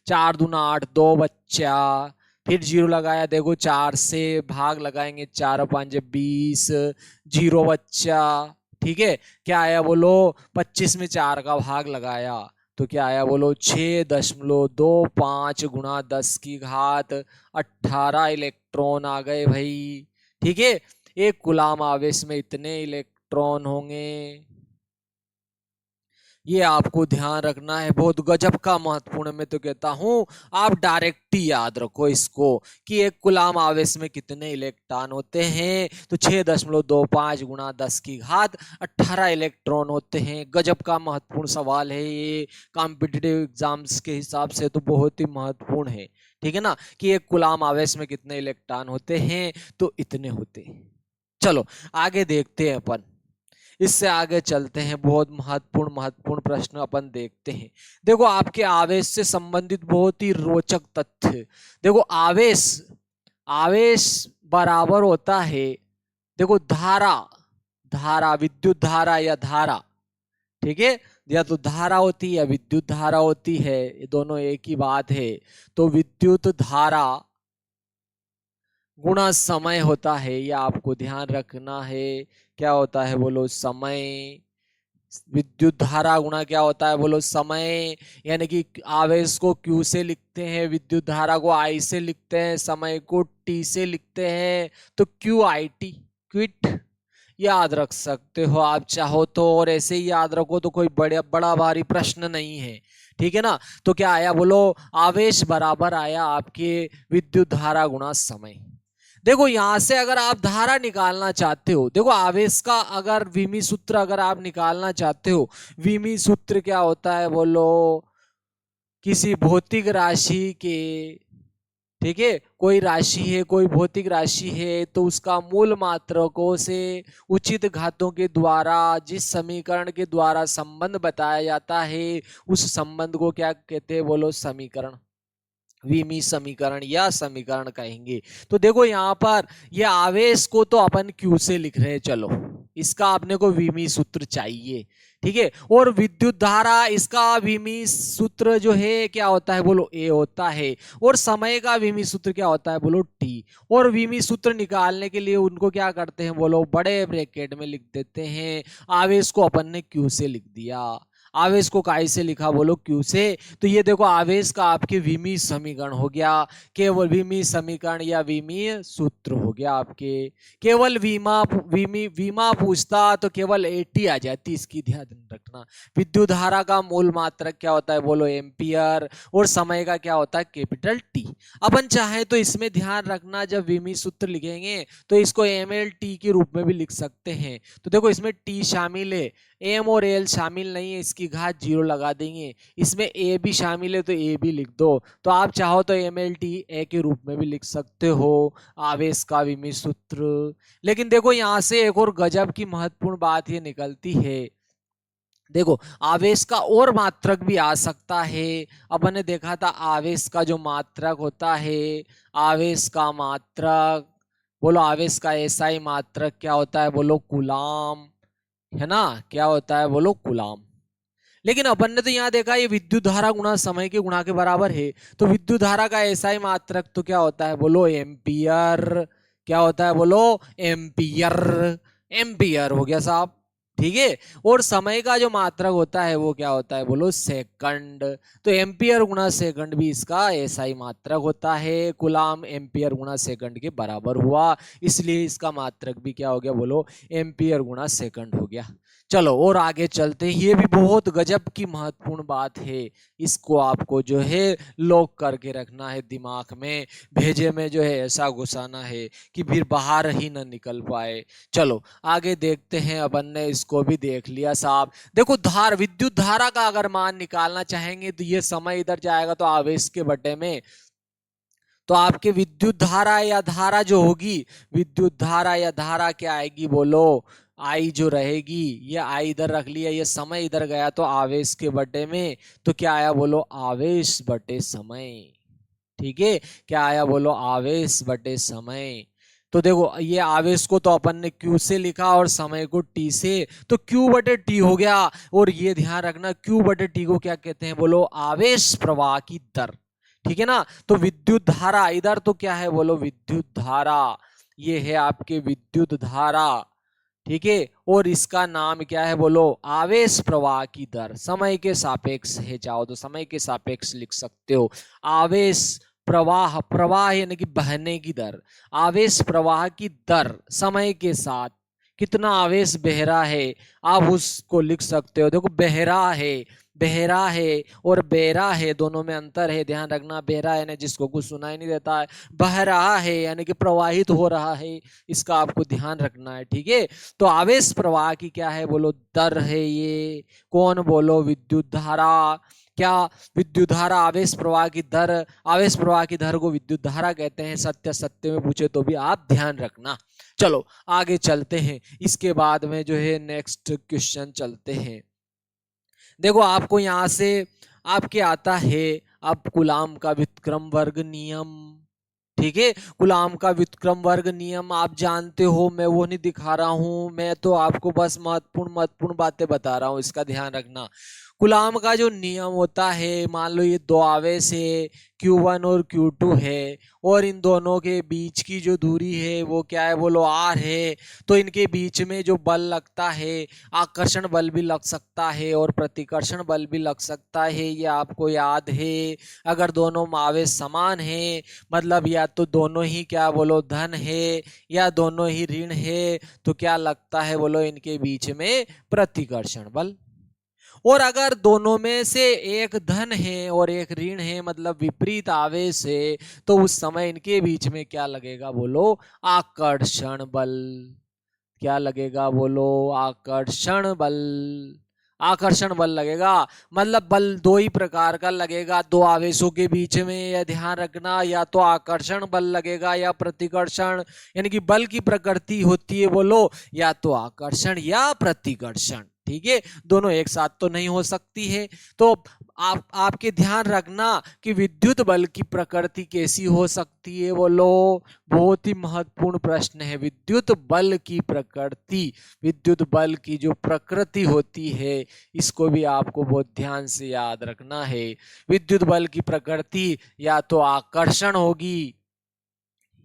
4 दूना 8 दो बच्चा, फिर जीरो लगाया, देखो 4 से भाग लगाएंगे, 4 5 20, जीरो बच्चा, ठीक है। क्या आया बोलो 25 में 4 का भाग लगाया तो क्या आया बोलो 6.25 × 10⁻18 इलेक्ट्रॉन आ गए भाई, ठीक है। एक गुलाम आवेश में इतने इलेक्ट्रॉन होंगे, ये आपको ध्यान रखना है, बहुत गजब का महत्वपूर्ण। मैं तो कहता हूं आप डायरेक्ट ही याद रखो इसको कि एक कूलाम आवेश में कितने इलेक्ट्रॉन होते हैं, तो 6.25 गुणा 10 की घात 18 इलेक्ट्रॉन होते हैं। गजब का महत्वपूर्ण सवाल है ये, कॉम्पिटिटिव एग्जाम्स के हिसाब से तो बहुत ही महत्वपूर्ण है। ठीक है ना, कि एक कूलाम आवेश में कितने इलेक्ट्रॉन होते हैं, तो इतने होते हैं। चलो आगे देखते हैं अपन, इससे आगे चलते हैं। बहुत महत्वपूर्ण प्रश्न अपन देखते हैं। देखो आपके आवेश से संबंधित बहुत ही रोचक तथ्य। देखो आवेश आवेश बराबर होता है, देखो धारा, विद्युत धारा या धारा। ठीक है, या तो धारा होती है या विद्युत धारा होती है, ये दोनों एक ही बात है। तो विद्युत धारा गुणा समय होता है, या आपको ध्यान रखना है। क्या होता है बोलो, समय। विद्युत धारा गुणा क्या होता है बोलो, समय। यानी कि आवेश को Q से लिखते हैं, विद्युत धारा को I से लिखते हैं, समय को T से लिखते हैं, तो QIT, क्विट। याद रख सकते हो आप चाहो तो, और ऐसे ही याद रखो तो कोई बड़ा भारी प्रश्न नहीं है। ठीक है ना, तो क्या आया बोलो, आवेश बराबर आया आपके विद्युत धारा गुणा समय। देखो यहां से अगर आप धारा निकालना चाहते हो, देखो आवेश का अगर विमी सूत्र अगर आप निकालना चाहते हो, विमी सूत्र क्या होता है बोलो, किसी भौतिक राशि के, ठीक है, कोई राशि है, कोई भौतिक राशि है, तो उसका मूल मात्रकों से उचित घातों के द्वारा जिस समीकरण के द्वारा संबंध बताया जाता है, उस संबंध को क्या कहते हैं बोलो, समीकरण, विमी समीकरण या समीकरण कहेंगे। तो देखो यहाँ पर ये आवेश को तो अपन Q से लिख रहे हैं, चलो इसका अपने को विमी सूत्र चाहिए। ठीक है, और विद्युत धारा, इसका विमी सूत्र जो है क्या होता है बोलो, A होता है, और समय का विमी सूत्र क्या होता है बोलो, T। और विमी सूत्र निकालने के लिए उनको क्या करते हैं बोलो, बड़े ब्रैकेट में लिख देते हैं। आवेश को अपन ने Q से लिख दिया, आवेश को काय से लिखा बोलो, Q से। तो ये देखो आवेश का आपके विमी समीकरण हो गया, केवल विमी समीकरण या विमी सूत्र हो गया आपके। केवल वीमा पूछता तो केवल 80 आ जाती, इसकी ध्यान रखना। विद्युत धारा का मूल मात्रक क्या होता है बोलो, एम्पियर, और समय का क्या होता है, कैपिटल T। अपन चाहे तो इसमें ध्यान रखना, जब विमी सूत्र लिखेंगे तो इसको MLT के रूप में भी लिख सकते हैं। तो देखो इसमें T शामिल है, M और L शामिल नहीं है, इसकी घात 0 लगा देंगे। इसमें A भी शामिल है तो A भी लिख दो। तो आप चाहो तो MLT A के रूप में भी लिख सकते हो, आवेश का विमी सूत्र। लेकिन देखो यहाँ से एक और गजब की महत्वपूर्ण बात ये निकलती है। देखो आवेश का और मात्रक भी आ सकता है। अपन ने देखा था आवेश का जो मात्रक होता है, आवेश का मात्रक बोलो, आवेश का SI मात्रक क्या होता है बोलो, कूलाम, है ना, क्या होता है बोलो, कूलाम। लेकिन अपन ने तो यहाँ देखा ये विद्युत धारा गुणा समय के गुणा के बराबर है, तो विद्युत धारा का SI मात्रक तो क्या होता है बोलो, एम्पियर। क्या होता है बोलो, एम्पियर, एम्पियर हो गया साहब। ठीक है, और समय का जो मात्रक होता है वो क्या होता है बोलो, सेकंड। तो एम्पियर गुणा सेकंड भी इसका SI मात्रक होता है, कूलाम एम्पियर गुणा सेकंड के बराबर हुआ, इसलिए इसका मात्रक भी क्या हो गया बोलो, एम्पियर गुणा सेकंड हो गया। चलो और आगे चलते हैं, ये भी बहुत गजब की महत्वपूर्ण बात है, इसको आपको जो है लॉक करके रखना है दिमाग में, भेजे में जो है ऐसा घुसाना है कि फिर बाहर ही ना निकल पाए। चलो आगे देखते हैं, अपन ने इसको भी देख लिया साहब। देखो विद्युत धारा का अगर मान निकालना चाहेंगे तो ये समय इधर जाएगा तो आवेश के बटे में, तो आपके विद्युत धारा या धारा जो होगी, विद्युत धारा या धारा क्या आएगी बोलो, आई जो रहेगी, ये आई इधर रख लिया, ये समय इधर गया तो आवेश के बटे में, तो क्या आया बोलो, आवेश बटे समय। ठीक है, क्या आया बोलो, आवेश बटे समय। तो देखो ये आवेश को तो अपन ने Q से लिखा और समय को T से, तो Q बटे T हो गया। और ये ध्यान रखना Q बटे T को क्या कहते हैं बोलो, आवेश प्रवाह की दर। ठीक है ना, तो विद्युत धारा इधर तो क्या है बोलो, विद्युत धारा, ये है आपके विद्युत धारा। ठीक है, और इसका नाम क्या है बोलो, आवेश प्रवाह की दर। समय के सापेक्ष है, चाहो तो समय के सापेक्ष लिख सकते हो। आवेश प्रवाह, प्रवाह यानी कि बहने की दर, आवेश प्रवाह की दर समय के साथ कितना आवेश बह रहा है, आप उसको लिख सकते हो। देखो बहरा है और बेरा है, दोनों में अंतर है, ध्यान रखना। बहरा यानी जिसको कुछ सुनाई नहीं देता है, बह रहा है यानी कि प्रवाहित हो रहा है, इसका आपको ध्यान रखना है, ठीक है। तो आवेश प्रवाह की क्या है बोलो, दर है ये। कौन बोलो, विद्युत धारा। क्या, विद्युत धारा आवेश प्रवाह की दर, आवेश प्रवाह की दर को विद्युत धारा कहते हैं। सत्य सत्य में पूछे तो भी आप ध्यान रखना। चलो आगे चलते हैं, इसके बाद में जो है नेक्स्ट क्वेश्चन चलते हैं। देखो आपको यहां से आपके आता है अब कूलाम का व्युत्क्रम वर्ग नियम, ठीक है। कूलाम का व्युत्क्रम वर्ग नियम आप जानते हो, मैं वो नहीं दिखा रहा हूं, मैं तो आपको बस महत्वपूर्ण बातें बता रहा हूं, इसका ध्यान रखना। कूलाम का जो नियम होता है, मान लो ये दो आवेश है Q1 और Q2 है, और इन दोनों के बीच की जो दूरी है वो क्या है बोलो, R है। तो इनके बीच में जो बल लगता है, आकर्षण बल भी लग सकता है और प्रतिकर्षण बल भी लग सकता है, ये आपको याद है। अगर दोनों आवेश समान है, मतलब या तो दोनों ही क्या बोलो धन है या दोनों ही ऋण है, तो क्या लगता है बोलो, इनके बीच में प्रतिकर्षण बल। और अगर दोनों में से एक धन है और एक ऋण है, मतलब विपरीत आवेश है, तो उस समय इनके बीच में क्या लगेगा बोलो, आकर्षण बल। क्या लगेगा बोलो, आकर्षण बल। आकर्षण बल लगेगा, मतलब बल दो ही प्रकार का लगेगा दो आवेशों के बीच में, यह ध्यान रखना। या तो आकर्षण बल लगेगा या प्रतिकर्षण, यानी कि बल की प्रकृति होती है बोलो, या तो आकर्षण या प्रतिकर्षण, ठीक है। दोनों एक साथ तो नहीं हो सकती है। तो आपके ध्यान रखना कि विद्युत बल की प्रकृति कैसी हो सकती है बोलो, बहुत ही महत्वपूर्ण प्रश्न है। विद्युत बल की प्रकृति, विद्युत बल की जो प्रकृति होती है, इसको भी आपको बहुत ध्यान से याद रखना है। विद्युत बल की प्रकृति या तो आकर्षण होगी,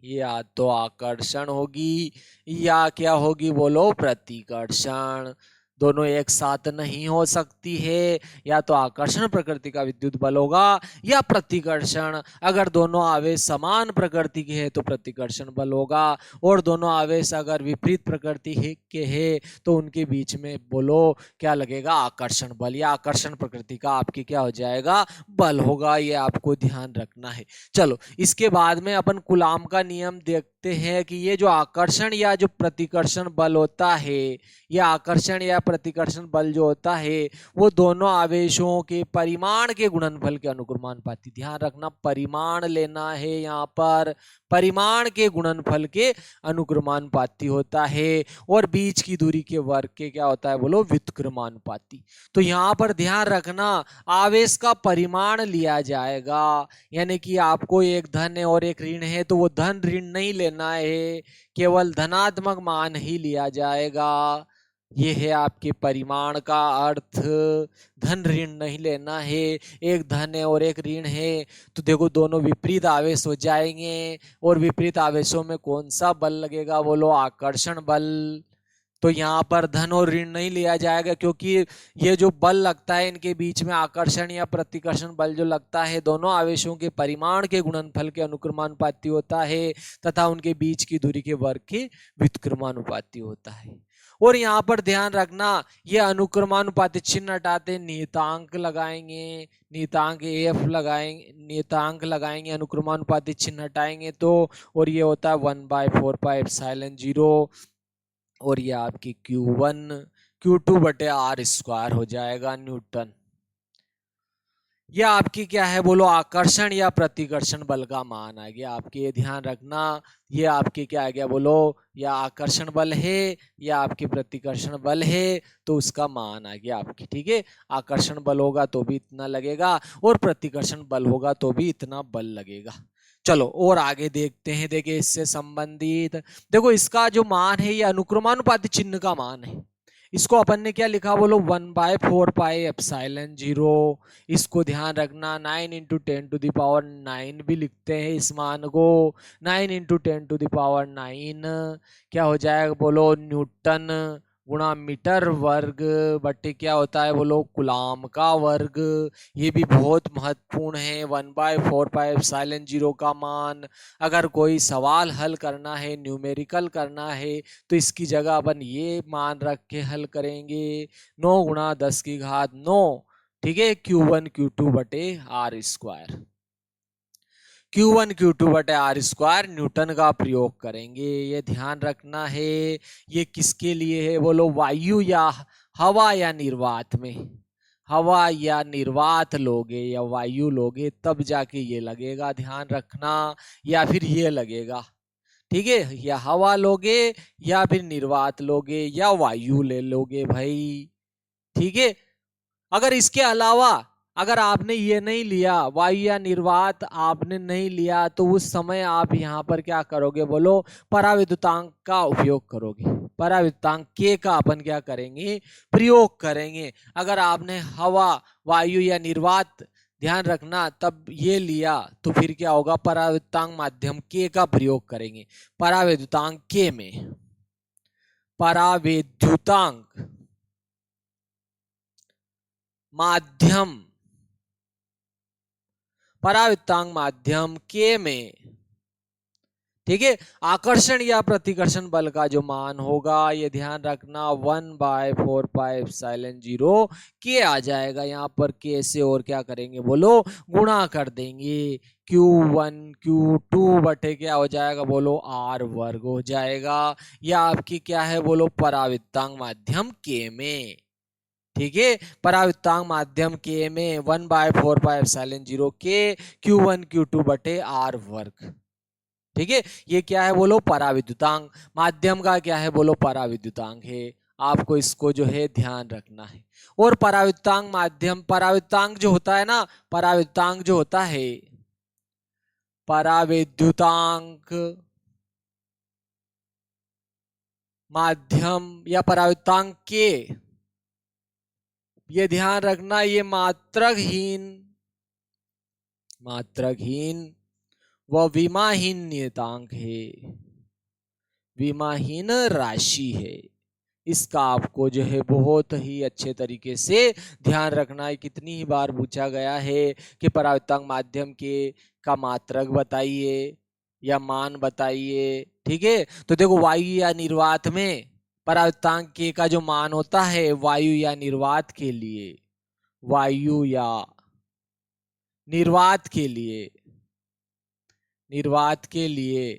या तो आकर्षण होगी, या क्या होगी बोलो, प्रतिकर्षण। दोनों एक साथ नहीं हो सकती है, या तो आकर्षण प्रकृति का विद्युत बल होगा या प्रतिकर्षण। अगर दोनों आवेश समान प्रकृति के हैं तो प्रतिकर्षण बल होगा, और दोनों आवेश अगर विपरीत प्रकृति के हैं तो उनके बीच में बोलो क्या लगेगा, आकर्षण बल, या आकर्षण प्रकृति का आपके क्या हो जाएगा, बल होगा। ये आपको ध्यान रखना है। चलो इसके बाद में अपन कूलाम का नियम देखते हैं कि ये जो आकर्षण या जो प्रतिकर्षण बल होता है, या आकर्षण या प्रतिकर्षण बल जो होता है, वो दोनों आवेशों के परिमाण के गुणनफल के अनुक्रमानुपाती। ध्यान रखना, परिमाण लेना है यहाँ पर, परिमाण के गुणनफल के अनुक्रमानुपाती होता है, और बीच की दूरी के वर्ग के क्या होता है बोलो, व्युत्क्रमानुपाती। तो यहाँ पर ध्यान रखना, आवेश का परिमाण लिया जाएगा, यानी कि आपको एक धन है और एक ऋण है, तो वो धन ऋण नहीं लेना है, केवल धनात्मक मान ही लिया जाएगा। ये है आपके परिमाण का अर्थ, धन ऋण नहीं लेना है। एक धन है और एक ऋण है, तो देखो दोनों विपरीत आवेश हो जाएंगे, और विपरीत आवेशों में कौन सा बल लगेगा बोलो, आकर्षण बल। तो यहाँ पर धन और ऋण नहीं लिया जाएगा, क्योंकि ये जो बल लगता है इनके बीच में, आकर्षण या प्रतिकर्षण बल जो लगता है, दोनों आवेशों के परिमाण के गुणनफल के अनुक्रमानुपाती होता है, तथा उनके बीच की दूरी के वर्ग के व्युत्क्रमानुपाती होता है। और यहाँ पर ध्यान रखना, ये अनुक्रमानुपाती चिन्ह हटाते नियतांक लगाएंगे, नियतांक एफ लगाएंगे, नियतांक लगाएंगे, अनुक्रमानुपाती चिन्ह हटाएंगे तो, और ये होता है 1/4πε0, और ये आपकी Q1 Q2/r² हो जाएगा न्यूटन। ये आपकी क्या है बोलो, आकर्षण या प्रतिकर्षण बल का मान आ गया आपके, ये ध्यान रखना। ये आपके क्या आ गया बोलो, या आकर्षण बल है या आपके प्रतिकर्षण बल है, तो उसका मान आ गया आपकी, ठीक है। आकर्षण बल होगा तो भी इतना लगेगा, और प्रतिकर्षण बल होगा तो भी इतना बल लगेगा। चलो और आगे देखते हैं। देखिए इससे संबंधित, देखो इसका जो मान है ये अनुक्रमानुपाती चिन्ह का मान है। इसको अपन ने क्या लिखा बोलो, 1/4πε0। इसको ध्यान रखना, 9 × 10⁹ भी लिखते हैं इस मान को। 9 × 10⁹ क्या हो जाएगा बोलो, न्यूटन गुणा मीटर वर्ग बटे क्या होता है बोलो कूलाम का वर्ग। ये भी बहुत महत्वपूर्ण है। 1/4πε0 का मान अगर कोई सवाल हल करना है, न्यूमेरिकल करना है, तो इसकी जगह अपन ये मान रख के हल करेंगे 9 × 10⁻9। ठीक है, Q1 Q2 बटे आर स्क्वायर। Q1 Q2 बटे आर स्क्वायर न्यूटन का प्रयोग करेंगे। ये ध्यान रखना है। ये किसके लिए है बोलो, वायु या हवा या निर्वात में। हवा या निर्वात लोगे या वायु लोगे तब जाके ये लगेगा, ध्यान रखना, या फिर ये लगेगा। ठीक है, या हवा लोगे या फिर निर्वात लोगे या वायु ले लोगे भाई। ठीक है, अगर इसके अलावा अगर आपने ये नहीं लिया, वायु या निर्वात आपने नहीं लिया, तो उस समय आप यहाँ पर क्या करोगे बोलो, पराविद्युतांक का उपयोग करोगे। पराविद्युतांक के का अपन क्या करेंगे, प्रयोग करेंगे। अगर आपने हवा, वायु या निर्वात, ध्यान रखना, तब ये लिया तो फिर क्या होगा, पराविद्युतांक माध्यम के का प्रयोग करेंगे। पराविद्युतांक के में पराविद्युतांक माध्यम, पराविद्युतांक माध्यम के में, ठीक है, आकर्षण या प्रतिकर्षण बल का जो मान होगा, ये ध्यान रखना 1/4πε0 के आ जाएगा। यहाँ पर के से और क्या करेंगे बोलो, गुणा कर देंगे। Q1 Q2 बटे क्या हो जाएगा बोलो, आर वर्ग हो जाएगा। यह आपकी क्या है बोलो, पराविद्युतांक माध्यम के में। ठीक है, पराविद्युतांक माध्यम के में 1/4πε0 के Q1 Q2 बटे आर वर्ग। ठीक है, ये क्या है बोलो, पराविद्युतांक माध्यम का क्या है बोलो, पराविद्युतांक है। आपको इसको जो है ध्यान रखना है। और पराविद्युतांक माध्यम, पराविद्युतांक जो होता है ना, पराविद्युतांक जो होता है, पराविद्युतांक माध्यम या पराविद्युतांक के, ये ध्यान रखना, ये मात्रकहीन व विमाहीन नियतांक है, विमाहीन राशि है। इसका आपको जो है बहुत ही अच्छे तरीके से ध्यान रखना है। कितनी ही बार पूछा गया है कि पराविद्युतांक माध्यम के का मात्रक बताइए या मान बताइए। ठीक है, तो देखो वायु या निर्वात में पराविद्युतांक के का जो मान होता है, वायु या निर्वात के लिए, वायु या निर्वात के लिए, निर्वात के लिए,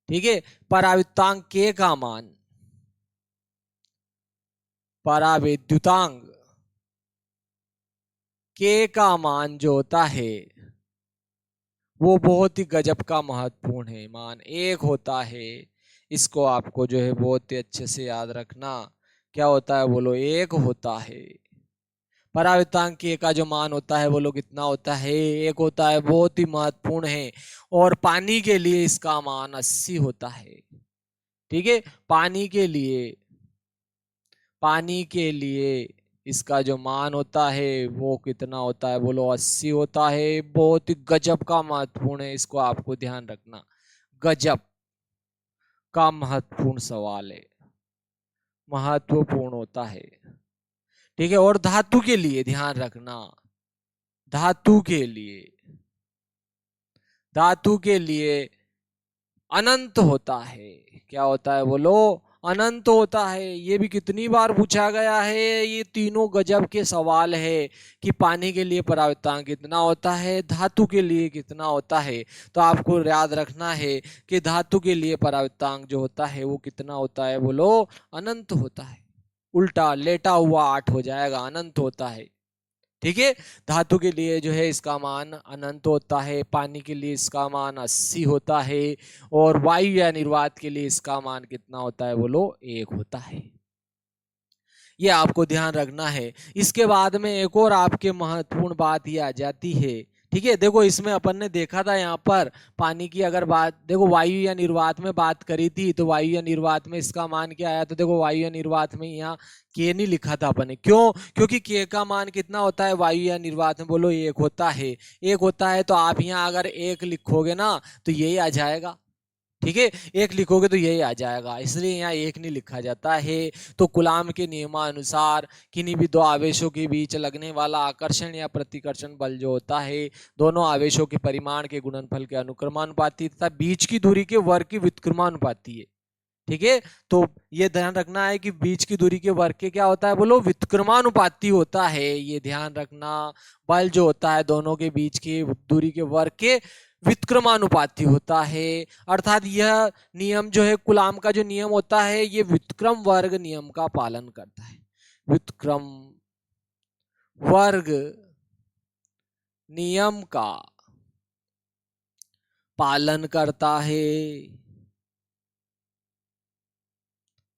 ठीक है, पराविद्युतांक के का मान, पराविद्युतांक के का मान जो होता है वो बहुत ही गजब का महत्वपूर्ण है। मान 1 होता है। इसको आपको जो है बहुत ही अच्छे से याद रखना। क्या होता है बोलो, 1 होता है। पराविद्युतांक के का जो मान होता है बोलो कितना होता है, 1 होता है। बहुत ही महत्वपूर्ण है। और पानी के लिए इसका मान 80 होता है। ठीक है, पानी के लिए इसका जो मान होता है वो कितना होता है बोलो, 80 होता है। बहुत ही गजब का महत्वपूर्ण है, इसको आपको ध्यान रखना। गजब का महत्वपूर्ण सवाल है, महत्वपूर्ण होता है। ठीक है, और धातु के लिए ध्यान रखना, धातु के लिए अनंत होता है। क्या होता है बोलो, अनंत होता है। ये भी कितनी बार पूछा गया है। ये तीनों गजब के सवाल है कि पानी के लिए पराविद्युतांक कितना होता है, धातु के लिए कितना होता है। तो आपको याद रखना है कि धातु के लिए पराविद्युतांक जो होता है वो कितना होता है बोलो, अनंत होता है। उल्टा लेटा हुआ 8 हो जाएगा, अनंत होता है। ठीक है, धातु के लिए जो है इसका मान अनंत होता है, पानी के लिए इसका मान 80 होता है, और वायु या निर्वात के लिए इसका मान कितना होता है बोलो, 1 होता है। ये आपको ध्यान रखना है। इसके बाद में एक और आपके महत्वपूर्ण बात ये आ जाती है। ठीक है, देखो इसमें अपन ने देखा था यहाँ पर पानी की अगर बात, देखो वायु या निर्वात में बात करी थी, तो वायु या निर्वात में इसका मान क्या आया, तो देखो वायु या निर्वात में यहाँ के नहीं लिखा था अपन ने। क्यों? क्योंकि के का मान कितना होता है वायु या निर्वात में बोलो, 1 होता है। 1 होता है, तो आप यहाँ अगर 1 लिखोगे ना तो यही आ जाएगा। ठीक है, एक लिखोगे तो यही आ जाएगा, इसलिए यहाँ एक नहीं लिखा जाता है। तो कूलाम के नियमानुसार किन्हीं भी दो आवेशों के बीच लगने वाला आकर्षण या प्रतिकर्षण बल जो होता है, दोनों आवेशों के परिमाण के गुणनफल के अनुक्रमानुपाती तथा बीच की दूरी के वर्ग की व्युत्क्रमानुपाती है। ठीक है, तो ये ध्यान रखना है कि बीच की दूरी के वर्ग के क्या होता है, बोलो व्युत्क्रमानुपाती होता है, ये ध्यान रखना। बल जो होता है दोनों के बीच की दूरी के वर्ग के व्युत्क्रमानुपाती होता है। अर्थात यह नियम जो है, कूलाम का जो नियम होता है, ये व्युत्क्रम वर्ग नियम का पालन करता है। व्युत्क्रम वर्ग नियम का पालन करता है।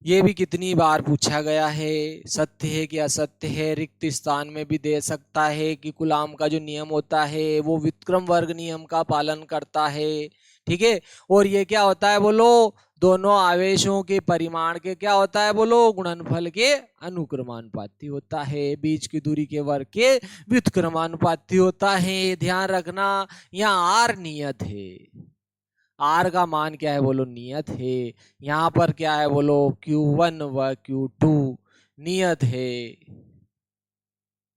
ये भी कितनी बार पूछा गया है, सत्य है कि असत्य है, रिक्त स्थान में भी दे सकता है कि कूलाम का जो नियम होता है वो व्युत्क्रम वर्ग नियम का पालन करता है। ठीक है, और ये क्या होता है बोलो, दोनों आवेशों के परिमाण के क्या होता है बोलो, गुणनफल के अनुक्रमानुपाती होता है, बीच की दूरी के वर्ग के व्युत्क्रमानुपाती होता है। ध्यान रखना, यहाँ आर नियत है, आर का मान क्या है बोलो, नियत है। यहां पर क्या है बोलो, Q1 व Q2 नियत है।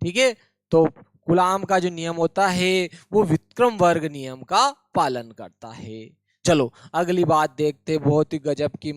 ठीक है, तो कूलाम का जो नियम होता है वो व्युत्क्रम वर्ग नियम का पालन करता है। चलो अगली बात देखते, बहुत ही गजब की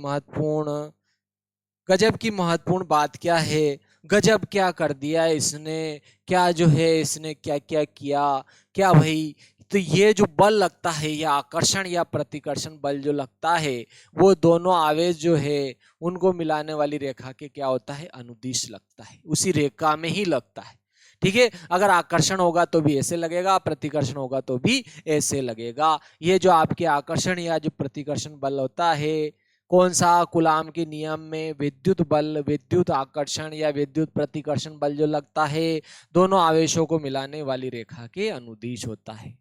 महत्वपूर्ण बात क्या है। गजब क्या कर दिया इसने, क्या जो है इसने क्या क्या किया, क्या भाई। तो ये जो बल लगता है, या आकर्षण या प्रतिकर्षण बल जो लगता है, वो दोनों आवेश जो है उनको मिलाने वाली रेखा के क्या होता है, अनुदिश लगता है, उसी रेखा में ही लगता है। ठीक है, अगर आकर्षण होगा तो भी ऐसे लगेगा, प्रतिकर्षण होगा तो भी ऐसे लगेगा। ये जो आपके आकर्षण या जो प्रतिकर्षण बल होता है, कौन सा, कूलाम के नियम में विद्युत बल, विद्युत आकर्षण या विद्युत प्रतिकर्षण बल जो लगता है, दोनों आवेशों को मिलाने वाली रेखा के अनुदिश होता है।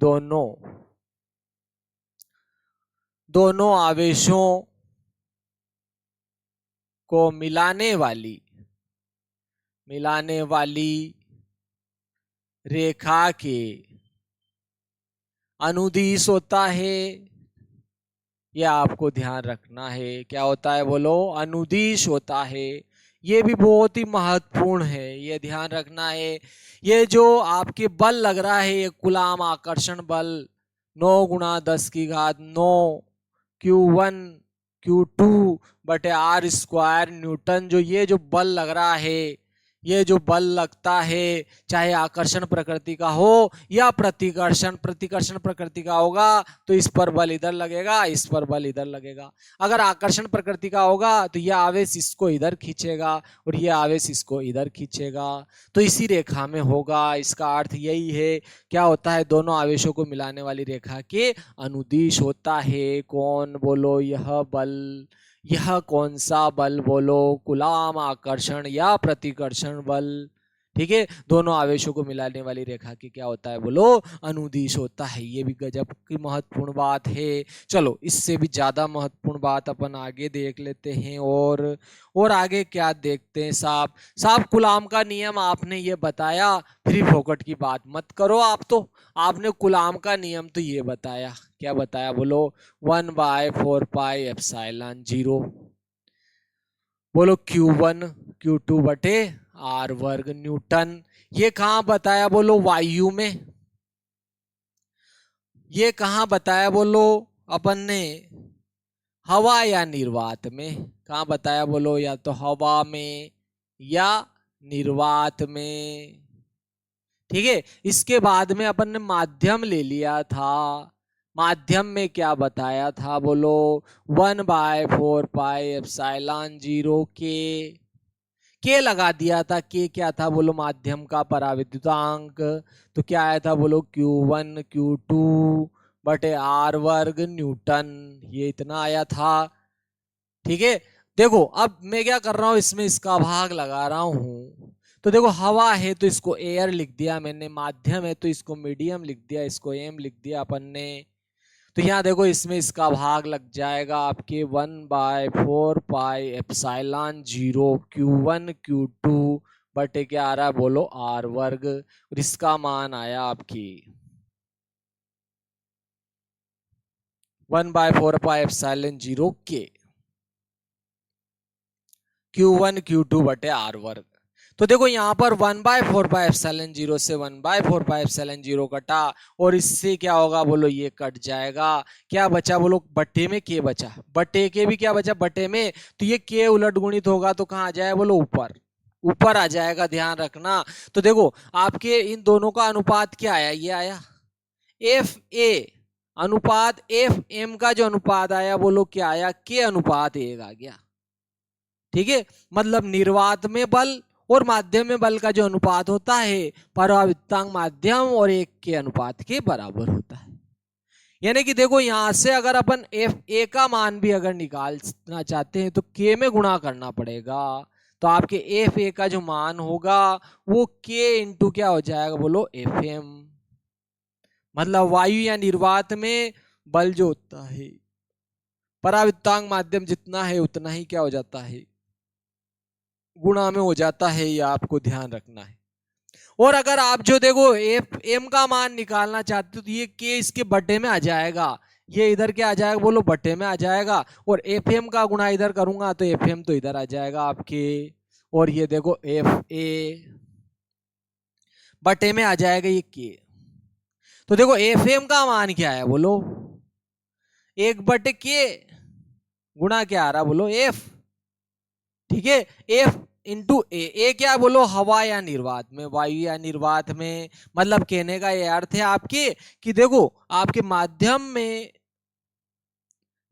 दोनों दोनों आवेशों को मिलाने वाली रेखा के अनुदिश होता है। यह आपको ध्यान रखना है, क्या होता है बोलो, अनुदिश होता है। ये भी बहुत ही महत्वपूर्ण है, ये ध्यान रखना है। ये जो आपके बल लग रहा है, ये कूलाम आकर्षण बल 9 × 10⁻⁹ Q1 Q2/r² न्यूटन, जो ये जो बल लग रहा है, ये जो बल लगता है, चाहे आकर्षण प्रकृति का हो या प्रतिकर्षण प्रकृति का होगा, तो इस पर बल इधर लगेगा, इस पर बल इधर लगेगा। अगर आकर्षण प्रकृति का होगा तो यह आवेश इसको इधर खींचेगा और यह आवेश इसको इधर खींचेगा, तो इसी रेखा में होगा। इसका अर्थ यही है, क्या होता है, दोनों आवेशों को मिलाने वाली रेखा के अनुदिश होता है। कौन बोलो, यह बल, यह कौन सा बल बोलो, कूलाम आकर्षण या प्रतिकर्षण बल। ठीक है, दोनों आवेशों को मिलाने वाली रेखा की क्या होता है बोलो, अनुदिश होता है। ये भी गजब की महत्वपूर्ण बात है। चलो इससे भी ज्यादा महत्वपूर्ण बात अपन आगे देख लेते हैं। और आगे क्या देखते हैं साहब, कूलाम का नियम आपने ये बताया, फ्री फोकट की बात मत करो आप। तो आपने कूलाम का नियम तो ये बताया, क्या बताया बोलो, 1/4πε0 बोलो Q1 Q2/r² न्यूटन। ये कहाँ बताया बोलो, वायु में। ये कहाँ बताया बोलो अपन ने, हवा या निर्वात में। कहाँ बताया बोलो, या तो हवा में या निर्वात में। ठीक है, इसके बाद में अपन ने माध्यम ले लिया था। माध्यम में क्या बताया था बोलो, 1/4πε0 के लगा दिया था। के क्या था बोलो, माध्यम का पराविद्युतांक। तो क्या आया था बोलो, Q1 Q2/r² न्यूटन, ये इतना आया था। ठीक है, देखो अब मैं क्या कर रहा हूं, इसमें इसका भाग लगा रहा हूं। तो देखो, हवा है तो इसको एयर लिख दिया मैंने, माध्यम है तो इसको मीडियम लिख दिया, इसको एम लिख दिया अपन ने। तो यहाँ देखो, इसमें इसका भाग लग जाएगा आपके 1/4πε0 Q1 Q2 क्या आ रहा है बोलो, r², और इसका मान आया आपकी 1/4πε0 के Q1 Q2 बटे आर वर्ग। तो देखो यहाँ पर 1/4πε0 से 1/4πε0 कटा और इससे क्या होगा बोलो, ये कट जाएगा। क्या बचा बोलो, बट्टे में के बचा, बट्टे के भी क्या बचा बट्टे में, तो ये के उलट गुणित होगा तो कहाँ आ जाएगा बोलो, ऊपर ऊपर आ जाएगा, ध्यान रखना। तो देखो आपके इन दोनों का अनुपात क्या आया, ये आया एफ ए अनुपात एफ एम का जो अनुपात आया बोलो क्या आया, के अनुपात एक आ गया। ठीक है, मतलब निर्वात में बल और माध्यम में बल का जो अनुपात होता है परावृत्तांक माध्यम और एक के अनुपात के बराबर होता है। यानी कि देखो यहां से अगर अपन एफ ए का मान भी अगर निकालना चाहते हैं तो के में गुणा करना पड़ेगा। तो आपके एफ ए का जो मान होगा वो के इंटू क्या हो जाएगा बोलो, एफ एम। मतलब वायु या निर्वात में बल जो होता है परावृत्तांक माध्यम जितना है उतना ही क्या हो जाता है, गुणा में हो जाता है। ये आपको ध्यान रखना है। और अगर आप जो देखो एफ एम का मान निकालना चाहते हो तो ये के इसके बट्टे में आ जाएगा, ये इधर क्या आ जाएगा बोलो, बट्टे में आ जाएगा। और एफ एम का गुणा इधर करूंगा तो एफ एम तो इधर आ जाएगा आपके, और ये देखो एफ ए बट्टे में आ जाएगा ये के। तो देखो एफ एम का मान क्या है बोलो, 1/के गुणा क्या आ रहा बोलो, एफ। ठीक है, एफ इंटू ए क्या बोलो, हवा या निर्वात में, वायु या निर्वात में। मतलब कहने का ये अर्थ है आपके कि देखो आपके माध्यम में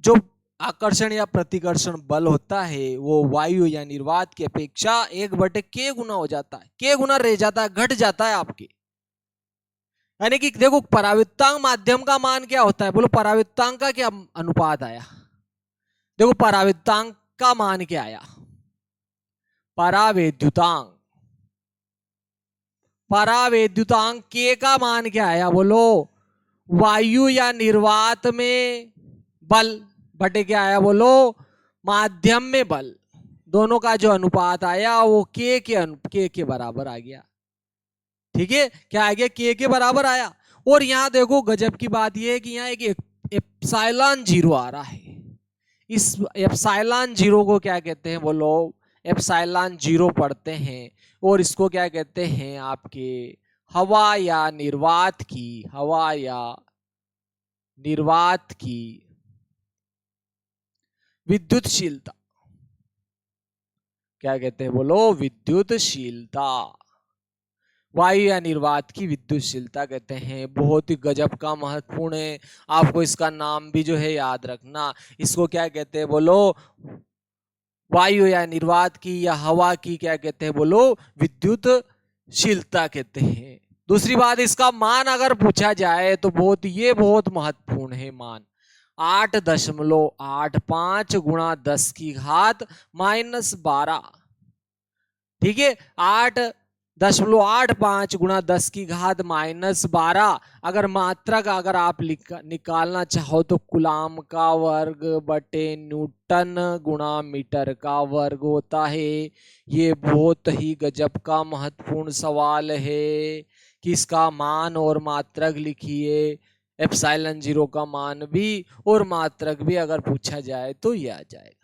जो आकर्षण या प्रतिकर्षण बल होता है वो वायु या निर्वात की अपेक्षा 1/के गुना हो जाता है, के गुना रह जाता है, घट जाता है आपके। यानी कि देखो परावृत्तांक माध्यम का मान क्या होता है बोलो, परावृत्तांक का क्या अनुपात आया, देखो परावृत्तांक का मान क्या आया, परावैद्युतांक, परावैद्युतांक के का मान क्या आया बोलो, वायु या निर्वात में बल बटे क्या आया बोलो, माध्यम में बल। दोनों का जो अनुपात आया वो के बराबर आ गया। ठीक है, क्या आ गया, के बराबर आया। और यहां देखो गजब की बात यह है कि यहाँ एक एप्सिलॉन जीरो आ रहा है। इस एप्सिलॉन जीरो को क्या कहते हैं बोलो, एप्सिलॉन जीरो पढ़ते हैं और इसको क्या कहते हैं आपके हवा या निर्वात की, हवा या निर्वात की विद्युतशीलता। क्या कहते हैं बोलो, विद्युतशीलता, वायु या निर्वात की विद्युतशीलता कहते हैं। बहुत ही गजब का महत्वपूर्ण है, आपको इसका नाम भी जो है याद रखना। इसको क्या कहते हैं बोलो, वायु या निर्वात की या हवा की क्या कहते हैं बोलो, विद्युतशीलता कहते हैं। दूसरी बात, इसका मान अगर पूछा जाए तो बहुत महत्वपूर्ण है मान, 8.85 गुणा 10 की घात -12। ठीक है, 8.85 गुणा 10 की घात -12। अगर मात्रक अगर आप निकालना चाहो तो कुलाम का वर्ग बटे न्यूटन गुणा मीटर का वर्ग होता है। ये बहुत ही गजब का महत्वपूर्ण सवाल है कि इसका मान और मात्रक लिखिए। एप्सिलॉन जीरो का मान भी और मात्रक भी अगर पूछा जाए तो ये आ जाएगा।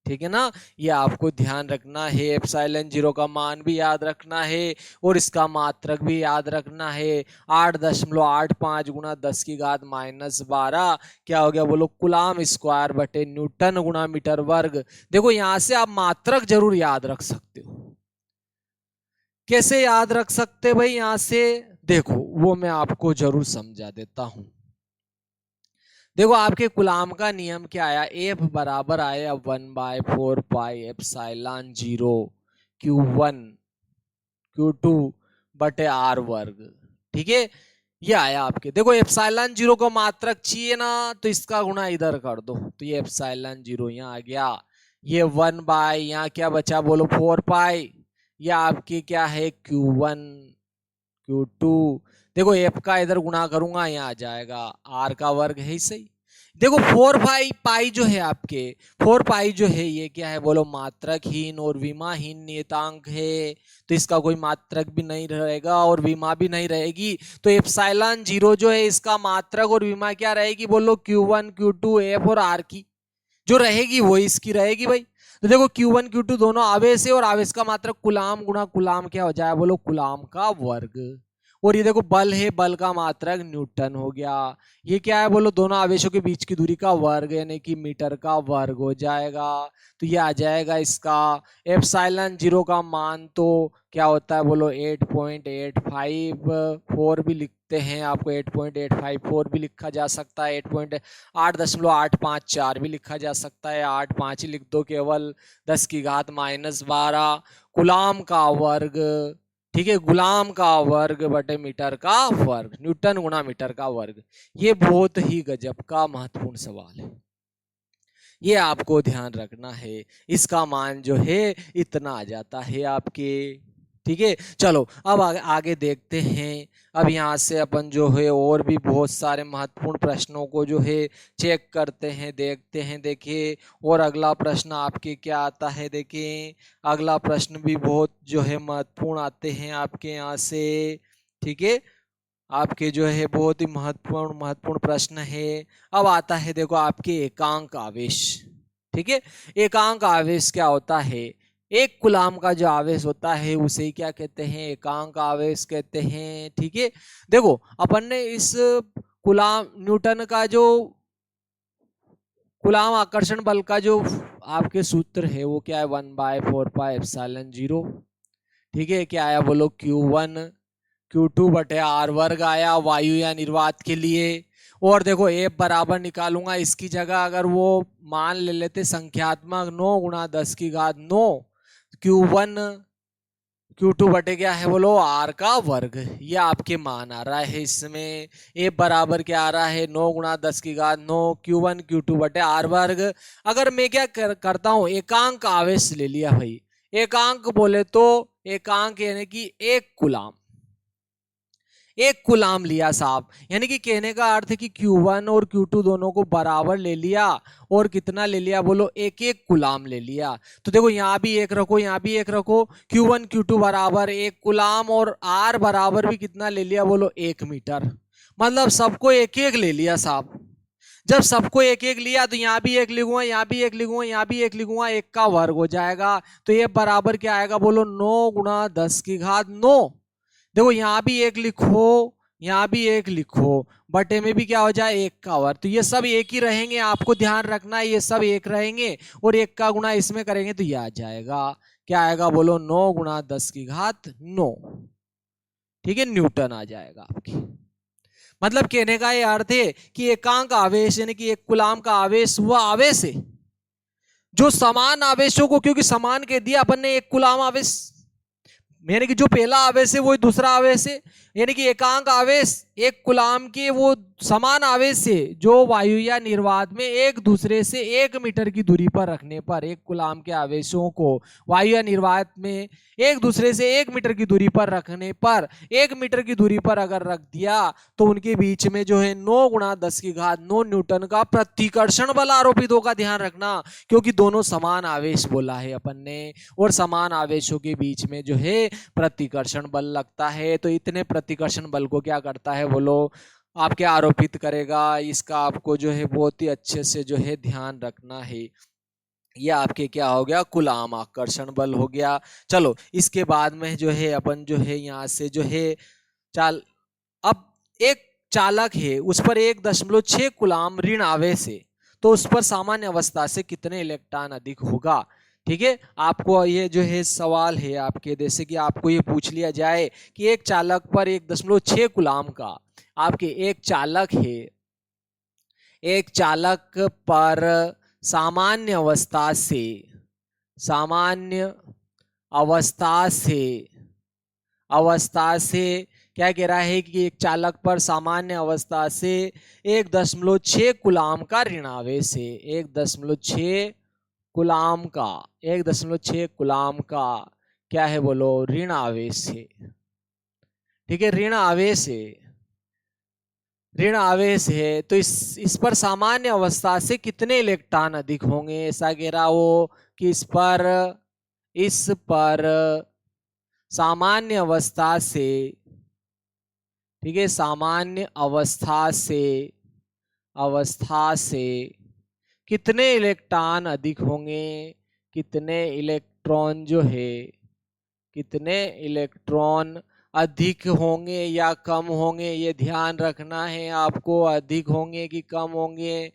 ठीक है ना, ये आपको ध्यान रखना है। एप्सिलॉन जीरो का मान भी याद रखना है और इसका मात्रक भी याद रखना है। 8.85 गुणा 10 की घात -12 क्या हो गया बोलो, कुलाम स्क्वायर बटे न्यूटन गुणा मीटर वर्ग। देखो यहां से आप मात्रक जरूर याद रख सकते हो। कैसे याद रख सकते भाई, यहां से देखो वो मैं आपको जरूर समझा देता हूं। देखो आपके कुलाम का नियम क्या आया, एफ बराबर आया 1/4πε0 Q1 Q2 बटे आर वर्ग। ठीक है, ये आया आपके। देखो एप्सिलॉन जीरो को मात्रक चाहिए ना तो इसका गुणा इधर कर दो, तो ये एप्सिलॉन जीरो यहाँ आ गया। ये 1 यहाँ क्या बचा बोलो 4π, ये आपकी क्या है Q1 Q2। देखो एफ का इधर गुणा करूंगा यहाँ आ जाएगा, आर का वर्ग है ही सही। देखो 4 पाई जो है आपके 4 पाई जो है ये क्या है बोलो, मात्रकहीन और विमाहीन नियतांक है। तो इसका कोई मात्रक भी नहीं रहेगा और विमा भी नहीं रहेगी। तो एप्सिलॉन जीरो जो है इसका मात्रक और विमा क्या रहेगी बोलो, Q1 Q2 F और R की जो रहेगी वो इसकी रहेगी भाई। तो देखो Q1 Q2 दोनों आवेश है और आवेश का मात्रक कुलाम गुणा कुलाम क्या हो जाए बोलो, कुलाम का वर्ग। और ये देखो बल है, बल का मात्रक न्यूटन हो गया। ये क्या है बोलो, दोनों आवेशों के बीच की दूरी का वर्ग यानी कि मीटर का वर्ग हो जाएगा। तो ये आ जाएगा इसका एप्सिलॉन जीरो का मान तो क्या होता है बोलो, 8.854 भी लिखते हैं, आपको 8.854 भी लिखा जा सकता है, 8.854 भी लिखा जा सकता है, 8 5 ही लिख दो केवल, 10⁻⁻12 गुलाम का वर्ग। ठीक है, गुलाम का वर्ग बटे मीटर का वर्ग, न्यूटन गुणा मीटर का वर्ग। ये बहुत ही गजब का महत्वपूर्ण सवाल है, ये आपको ध्यान रखना है। इसका मान जो है इतना आ जाता है आपके। ठीक है, चलो अब आगे देखते हैं। अब यहाँ से अपन जो है और भी बहुत सारे महत्वपूर्ण प्रश्नों को जो है चेक करते हैं, देखते हैं। देखिए और अगला प्रश्न आपके क्या आता है, देखिए अगला प्रश्न भी बहुत जो है महत्वपूर्ण आते हैं आपके यहाँ से। ठीक है, आपके जो है बहुत ही महत्वपूर्ण महत्वपूर्ण प्रश्न है। अब आता है देखो आपके एकांक आवेश। ठीक है, एकांक आवेश क्या होता है, एक कुलाम का जो आवेश होता है उसे ही क्या कहते हैं, एकांक आवेश कहते हैं। ठीक है, देखो अपन ने इस कुलाम न्यूटन का जो कुलाम आकर्षण बल का जो आपके सूत्र है वो क्या है, 1/4πε0। ठीक है, क्या आया बोलो, Q1 Q2 बटे R वर्ग आया वायु या निर्वात के लिए। और देखो F बराबर निकालूंगा, इसकी जगह अगर वो मान ले लेते संख्यात्मक 9 गुणा 10⁹ Q1 Q2 बटे क्या है बोलो, R का वर्ग। ये आपके मान आ रहा है इसमें। F बराबर क्या आ रहा है, 9 गुणा 10⁹ Q1 Q2 बटे R वर्ग। अगर मैं क्या करता हूं, एकांक आवेश ले लिया भाई। एकांक बोले तो एकांक यानी कि एक कुलाम, एक कुलाम लिया साहब, यानी कि कहने का अर्थ है कि Q1 और Q2 दोनों को बराबर ले लिया और कितना ले लिया बोलो, एक एक कुलाम ले लिया। तो देखो यहाँ भी एक रखो, यहाँ भी एक रखो, Q1 Q2 बराबर एक कुलाम और R बराबर भी कितना ले लिया बोलो, 1 मीटर। मतलब सबको एक एक ले लिया साहब। जब सबको एक एक लिया तो यहाँ भी एक लिखूंगा, यहाँ भी एक लिखूंगा, यहाँ भी एक लिखूंगा, एक का वर्ग हो जाएगा। तो ये बराबर क्या आएगा बोलो, 9 गुणा 10⁹ देखो यहाँ भी एक लिखो, यहाँ भी एक लिखो, बटे में भी क्या हो जाए, एक का वर्ग। तो ये सब एक ही रहेंगे, आपको ध्यान रखना है ये सब एक रहेंगे। और एक का गुणा इसमें करेंगे तो ये आ जाएगा, क्या आएगा बोलो, 9 गुणा 10⁹ 9। ठीक है, न्यूटन आ जाएगा आपकी। मतलब कहने का ये अर्थ है कि एकांक आवेश यानी कि एक कुलाम का आवेश वह आवेश है जो समान आवेशों को, क्योंकि समान कह दिया अपन ने, एक कुलाम आवेश यानी कि जो पहला आवेश है वो दूसरा आवेश है, यानी कि एकांक आवेश एक कुलाम के वो समान आवेश से जो वायु या निर्वात में एक दूसरे से 1 मीटर की दूरी पर रखने पर, एक कुलाम के आवेशों को वायु या निर्वात में एक दूसरे से 1 मीटर की दूरी पर रखने पर, 1 मीटर की दूरी पर अगर रख दिया तो उनके बीच में जो है 9 गुणा 10⁹ न्यूटन का प्रतिकर्षण बल आरोपित होगा। ध्यान रखना, क्योंकि दोनों समान आवेश बोला है अपन ने और समान आवेशों के बीच में जो है प्रतिकर्षण बल लगता है। तो इतने प्रतिकर्षण बल को क्या करता है बोलो, आपके आरोपित करेगा। इसका आपको जो है बहुत ही अच्छे से जो है ध्यान रखना है। यह आपके क्या हो गया, कुलाम आकर्षण बल हो गया। चलो इसके बाद में जो है अपन जो है यहाँ से जो है चाल, अब एक चालक है उस पर 1.6 कुलाम ऋण आवेश है, तो उस पर सामान्य अवस्था से कितने इलेक्ट्रॉन अधिक होगा। ठीक है, आपको ये जो है सवाल है आपके, जैसे कि आपको ये पूछ लिया जाए कि एक चालक पर 1.6 कुलाम का, आपके एक चालक है, एक चालक पर सामान्य अवस्था से, सामान्य अवस्था से, अवस्था से क्या कह रहा है कि एक चालक पर सामान्य अवस्था से 1.6 कुलाम का ऋण आवेश है, 1.6 कुलाम का, 1.6 कुलाम का क्या है बोलो, ऋण आवेश है। ठीक है, ऋण आवेश है। ऋण आवेश है तो इस पर सामान्य अवस्था से कितने इलेक्ट्रॉन अधिक होंगे, ऐसा कह रहा वो कि इस पर सामान्य अवस्था से, ठीक है, सामान्य अवस्था से कितने इलेक्ट्रॉन अधिक होंगे, कितने इलेक्ट्रॉन जो है, कितने इलेक्ट्रॉन अधिक होंगे या कम होंगे, ये ध्यान रखना है आपको, अधिक होंगे कि कम होंगे।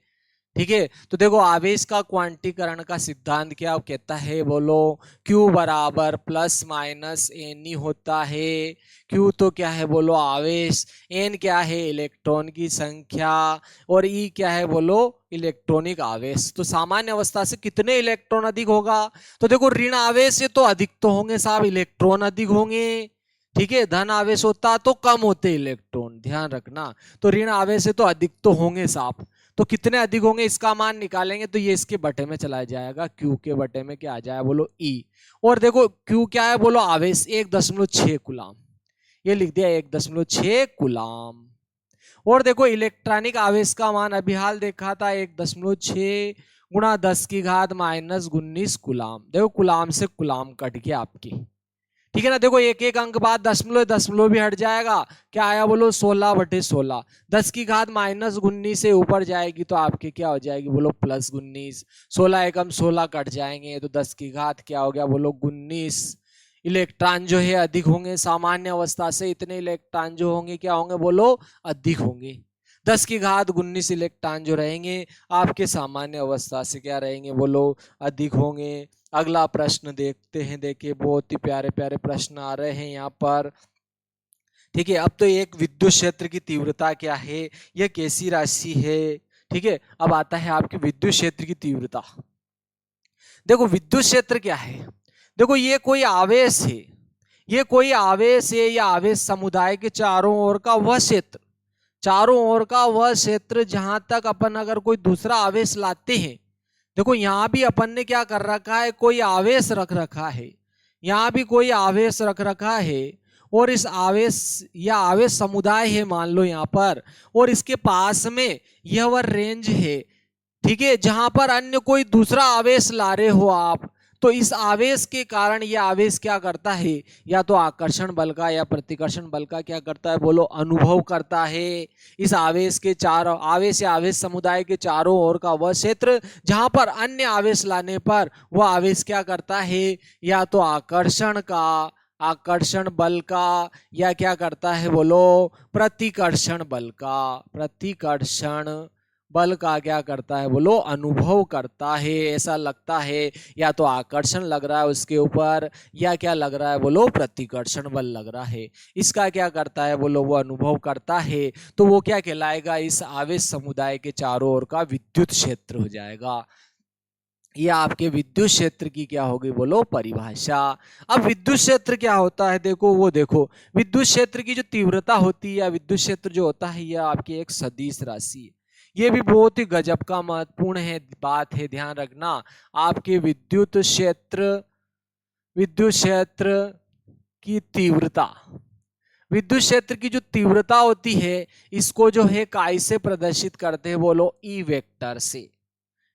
ठीक है, तो देखो आवेश का क्वांटीकरण का सिद्धांत क्या कहता है, बोलो Q बराबर प्लस माइनस एन ही होता है। Q तो क्या है बोलो आवेश, N क्या है इलेक्ट्रॉन की संख्या, और E क्या है बोलो इलेक्ट्रॉनिक आवेश। तो सामान्य अवस्था से कितने इलेक्ट्रॉन अधिक होगा, तो देखो ऋण आवेश से तो अधिक तो होंगे साहब, इलेक्ट्रॉन अधिक होंगे। ठीक है, धन आवेश होता तो कम होते इलेक्ट्रॉन, ध्यान रखना। तो ऋण आवेश से तो अधिक तो होंगे साहब, तो कितने अधिक होंगे इसका मान निकालेंगे तो ये इसके बटे में चला जाएगा, Q के बटे में क्या आ जाएगा बोलो E। और देखो Q क्या है बोलो आवेश 1.6 कूलाम, ये लिख दिया 1.6 कूलाम। और देखो इलेक्ट्रॉनिक आवेश का मान अभी हाल देखा था 1.6 गुणा 10 की घात माइनस 19 कूलाम। देखो कूलाम से कूलाम कट गया आपकी, ठीक है ना। देखो एक एक अंक बाद दशमलव दशमलव भी हट जाएगा, क्या आया बोलो 16/16। 10 की घात माइनस 19 से ऊपर जाएगी तो आपके क्या हो जाएगी बोलो प्लस 19। 16 एकम 16 कट जाएंगे तो 10 की घात क्या हो गया बोलो 19। इलेक्ट्रॉन जो है अधिक होंगे सामान्य अवस्था से, इतने इलेक्ट्रॉन जो होंगे क्या होंगे बोलो अधिक होंगे। 10 की घात 19 इलेक्ट्रॉन जो रहेंगे आपके सामान्य अवस्था से क्या रहेंगे बोलो अधिक होंगे। अगला प्रश्न देखते हैं, देखिए बहुत ही प्यारे प्यारे प्रश्न आ रहे हैं यहाँ पर। ठीक है, अब तो एक विद्युत क्षेत्र की तीव्रता क्या है, यह कैसी राशि है। ठीक है, अब आता है आपकी विद्युत क्षेत्र की तीव्रता। देखो विद्युत क्षेत्र क्या है, देखो ये कोई आवेश है, ये कोई आवेश है, या आवेश समुदाय के चारों ओर का वह क्षेत्र, चारों ओर का वह क्षेत्र जहां तक अपन अगर कोई दूसरा आवेश लाते हैं। देखो यहां भी अपन ने क्या कर रखा है, कोई आवेश रख रखा है, यहां भी कोई आवेश रख रखा है, और इस आवेश या आवेश समुदाय है मान लो यहां पर, और इसके पास में यह वह रेंज है, ठीक है, जहां पर अन्य कोई दूसरा आवेश ला रहे हो आप। तो इस आवेश के कारण यह आवेश क्या करता है, या तो आकर्षण बल का या प्रतिकर्षण बल का क्या करता है बोलो अनुभव करता है। इस आवेश के चारों आवेश या आवेश समुदाय के चारों ओर का वह क्षेत्र जहां पर अन्य आवेश लाने पर वह आवेश क्या करता है, या तो आकर्षण का, आकर्षण बल का, या क्या करता है बोलो प्रतिकर्षण बल का, प्रतिकर्षण बल का क्या करता है बोलो अनुभव करता है। ऐसा लगता है या तो आकर्षण लग रहा है उसके ऊपर, या क्या लग रहा है बोलो प्रतिकर्षण बल लग रहा है, इसका क्या करता है बोलो वो अनुभव करता है। तो वो क्या कहलाएगा, इस आवेश समुदाय के चारों ओर का विद्युत क्षेत्र हो जाएगा। ये आपके विद्युत क्षेत्र की क्या होगी बोलो परिभाषा। अब विद्युत क्षेत्र क्या होता है, देखो वो देखो विद्युत क्षेत्र की जो तीव्रता होती है या विद्युत क्षेत्र जो होता है यह आपकी एक सदिश राशि है। ये भी बहुत ही गजब का महत्वपूर्ण है बात है, ध्यान रखना। आपके विद्युत क्षेत्र की तीव्रता, विद्युत क्षेत्र की जो तीव्रता होती है इसको जो है काय से प्रदर्शित करते हैं बोलो ई वेक्टर से।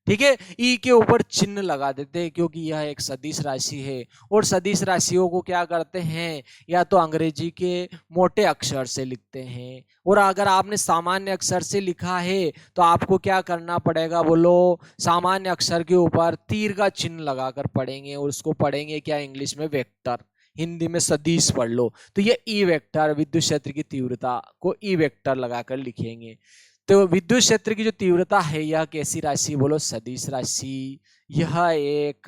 ठीक है, ई के ऊपर चिन्ह लगा देते हैं क्योंकि यह एक सदिश राशि है, और सदिश राशियों को क्या करते हैं, या तो अंग्रेजी के मोटे अक्षर से लिखते हैं, और अगर आपने सामान्य अक्षर से लिखा है तो आपको क्या करना पड़ेगा बोलो सामान्य अक्षर के ऊपर तीर का चिन्ह लगाकर पढ़ेंगे, और उसको पढ़ेंगे क्या इंग्लिश में वेक्टर, हिंदी में सदिश पढ़ लो। तो ये ई वेक्टर विद्युत क्षेत्र की तीव्रता को ई वेक्टर लगाकर लिखेंगे। तो विद्युत क्षेत्र की जो तीव्रता है यह कैसी राशि बोलो सदिश राशि। यह एक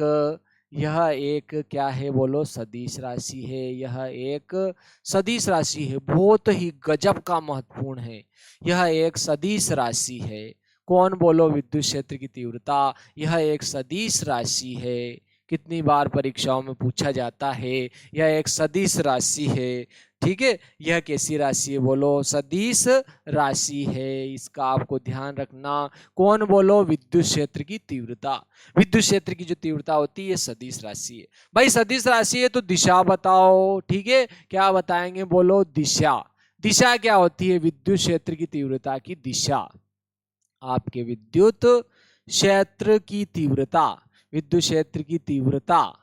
क्या है बोलो सदिश राशि है, यह एक सदिश राशि है, बहुत ही गजब का महत्वपूर्ण है। यह एक सदिश राशि है, कौन बोलो विद्युत क्षेत्र की तीव्रता, यह एक सदिश राशि है। कितनी बार परीक्षाओं में पूछा जाता है, यह एक सदिश राशि है। ठीक है, यह कैसी राशि है बोलो सदिश राशि है, इसका आपको ध्यान रखना। कौन बोलो विद्युत क्षेत्र की तीव्रता, विद्युत क्षेत्र की जो तीव्रता होती है सदिश राशि है। भाई सदिश राशि है तो दिशा बताओ, ठीक है क्या बताएंगे बोलो दिशा। दिशा क्या होती है? विद्युत क्षेत्र की तीव्रता की दिशा। आपके विद्युत क्षेत्र की तीव्रता, विद्युत क्षेत्र की तीव्रता,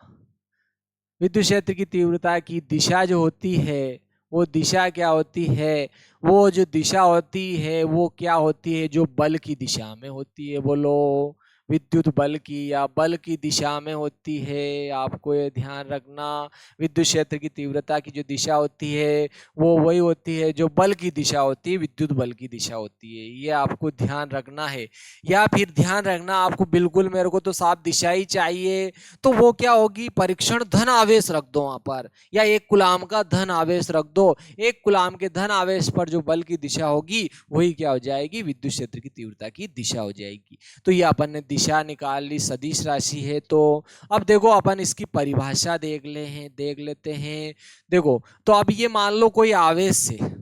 विद्युत क्षेत्र की तीव्रता की दिशा जो होती है, वो दिशा क्या होती है? वो जो दिशा होती है वो क्या होती है? जो बल की दिशा में होती है। बोलो, विद्युत बल की या बल की दिशा में होती है। आपको ये ध्यान रखना, विद्युत क्षेत्र की तीव्रता की जो दिशा होती है वो वही होती है जो बल की दिशा होती है, विद्युत बल की दिशा होती है। ये आपको ध्यान रखना है। या फिर ध्यान रखना आपको, बिल्कुल मेरे को तो साफ दिशा ही चाहिए, तो वो क्या होगी? परीक्षण धन आवेश रख दो वहां पर, या 1 कूलाम का धन आवेश रख दो। 1 कूलाम के धन आवेश पर जो बल की दिशा होगी वही क्या हो जाएगी? विद्युत क्षेत्र की तीव्रता की दिशा हो जाएगी। तो ये अपन ने दिशा निकाल ली, सदिश राशि है। तो अब देखो अपन इसकी परिभाषा देख लेते हैं। देखो, तो अब ये मान लो कोई आवेश है,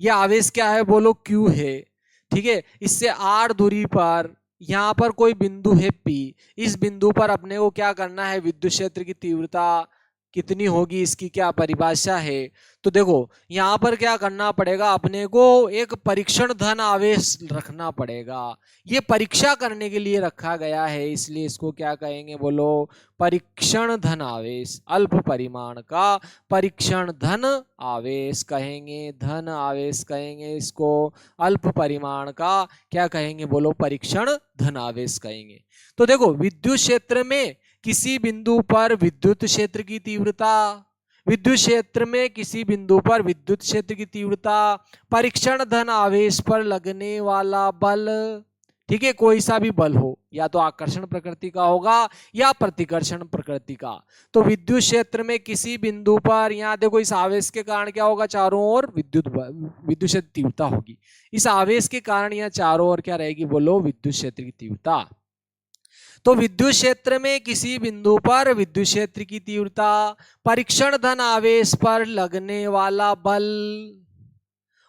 ये आवेश क्या है? बोलो Q है, ठीक है। इससे r दूरी पर यहाँ पर कोई बिंदु है P। इस बिंदु पर अपने को क्या करना है? विद्युत क्षेत्र की तीव्रता कितनी होगी, इसकी क्या परिभाषा है? तो देखो, यहाँ पर क्या करना पड़ेगा? अपने को एक परीक्षण धन आवेश रखना पड़ेगा। ये परीक्षा करने के लिए रखा गया है, इसलिए इसको क्या कहेंगे? बोलो, परीक्षण धन आवेश। अल्प परिमाण का परीक्षण धन आवेश कहेंगे, धन आवेश कहेंगे इसको। अल्प परिमाण का क्या कहेंगे? बोलो, परीक्षण धन आवेश कहेंगे। तो देखो, विद्युत क्षेत्र में किसी बिंदु पर विद्युत क्षेत्र की तीव्रता, विद्युत क्षेत्र में किसी बिंदु पर विद्युत क्षेत्र की तीव्रता, परीक्षण धन आवेश पर लगने वाला बल, ठीक है, कोई सा भी बल हो, या तो आकर्षण प्रकृति का होगा या प्रतिकर्षण प्रकृति का। तो विद्युत क्षेत्र में किसी बिंदु पर, यहाँ देखो, इस आवेश के कारण क्या होगा? चारों ओर विद्युत क्षेत्र तीव्रता होगी। इस आवेश के कारण यहाँ चारों ओर क्या रहेगी? बोलो, विद्युत क्षेत्र की तीव्रता। तो विद्युत क्षेत्र में किसी बिंदु पर विद्युत क्षेत्र की तीव्रता, परीक्षण धन आवेश पर लगने वाला बल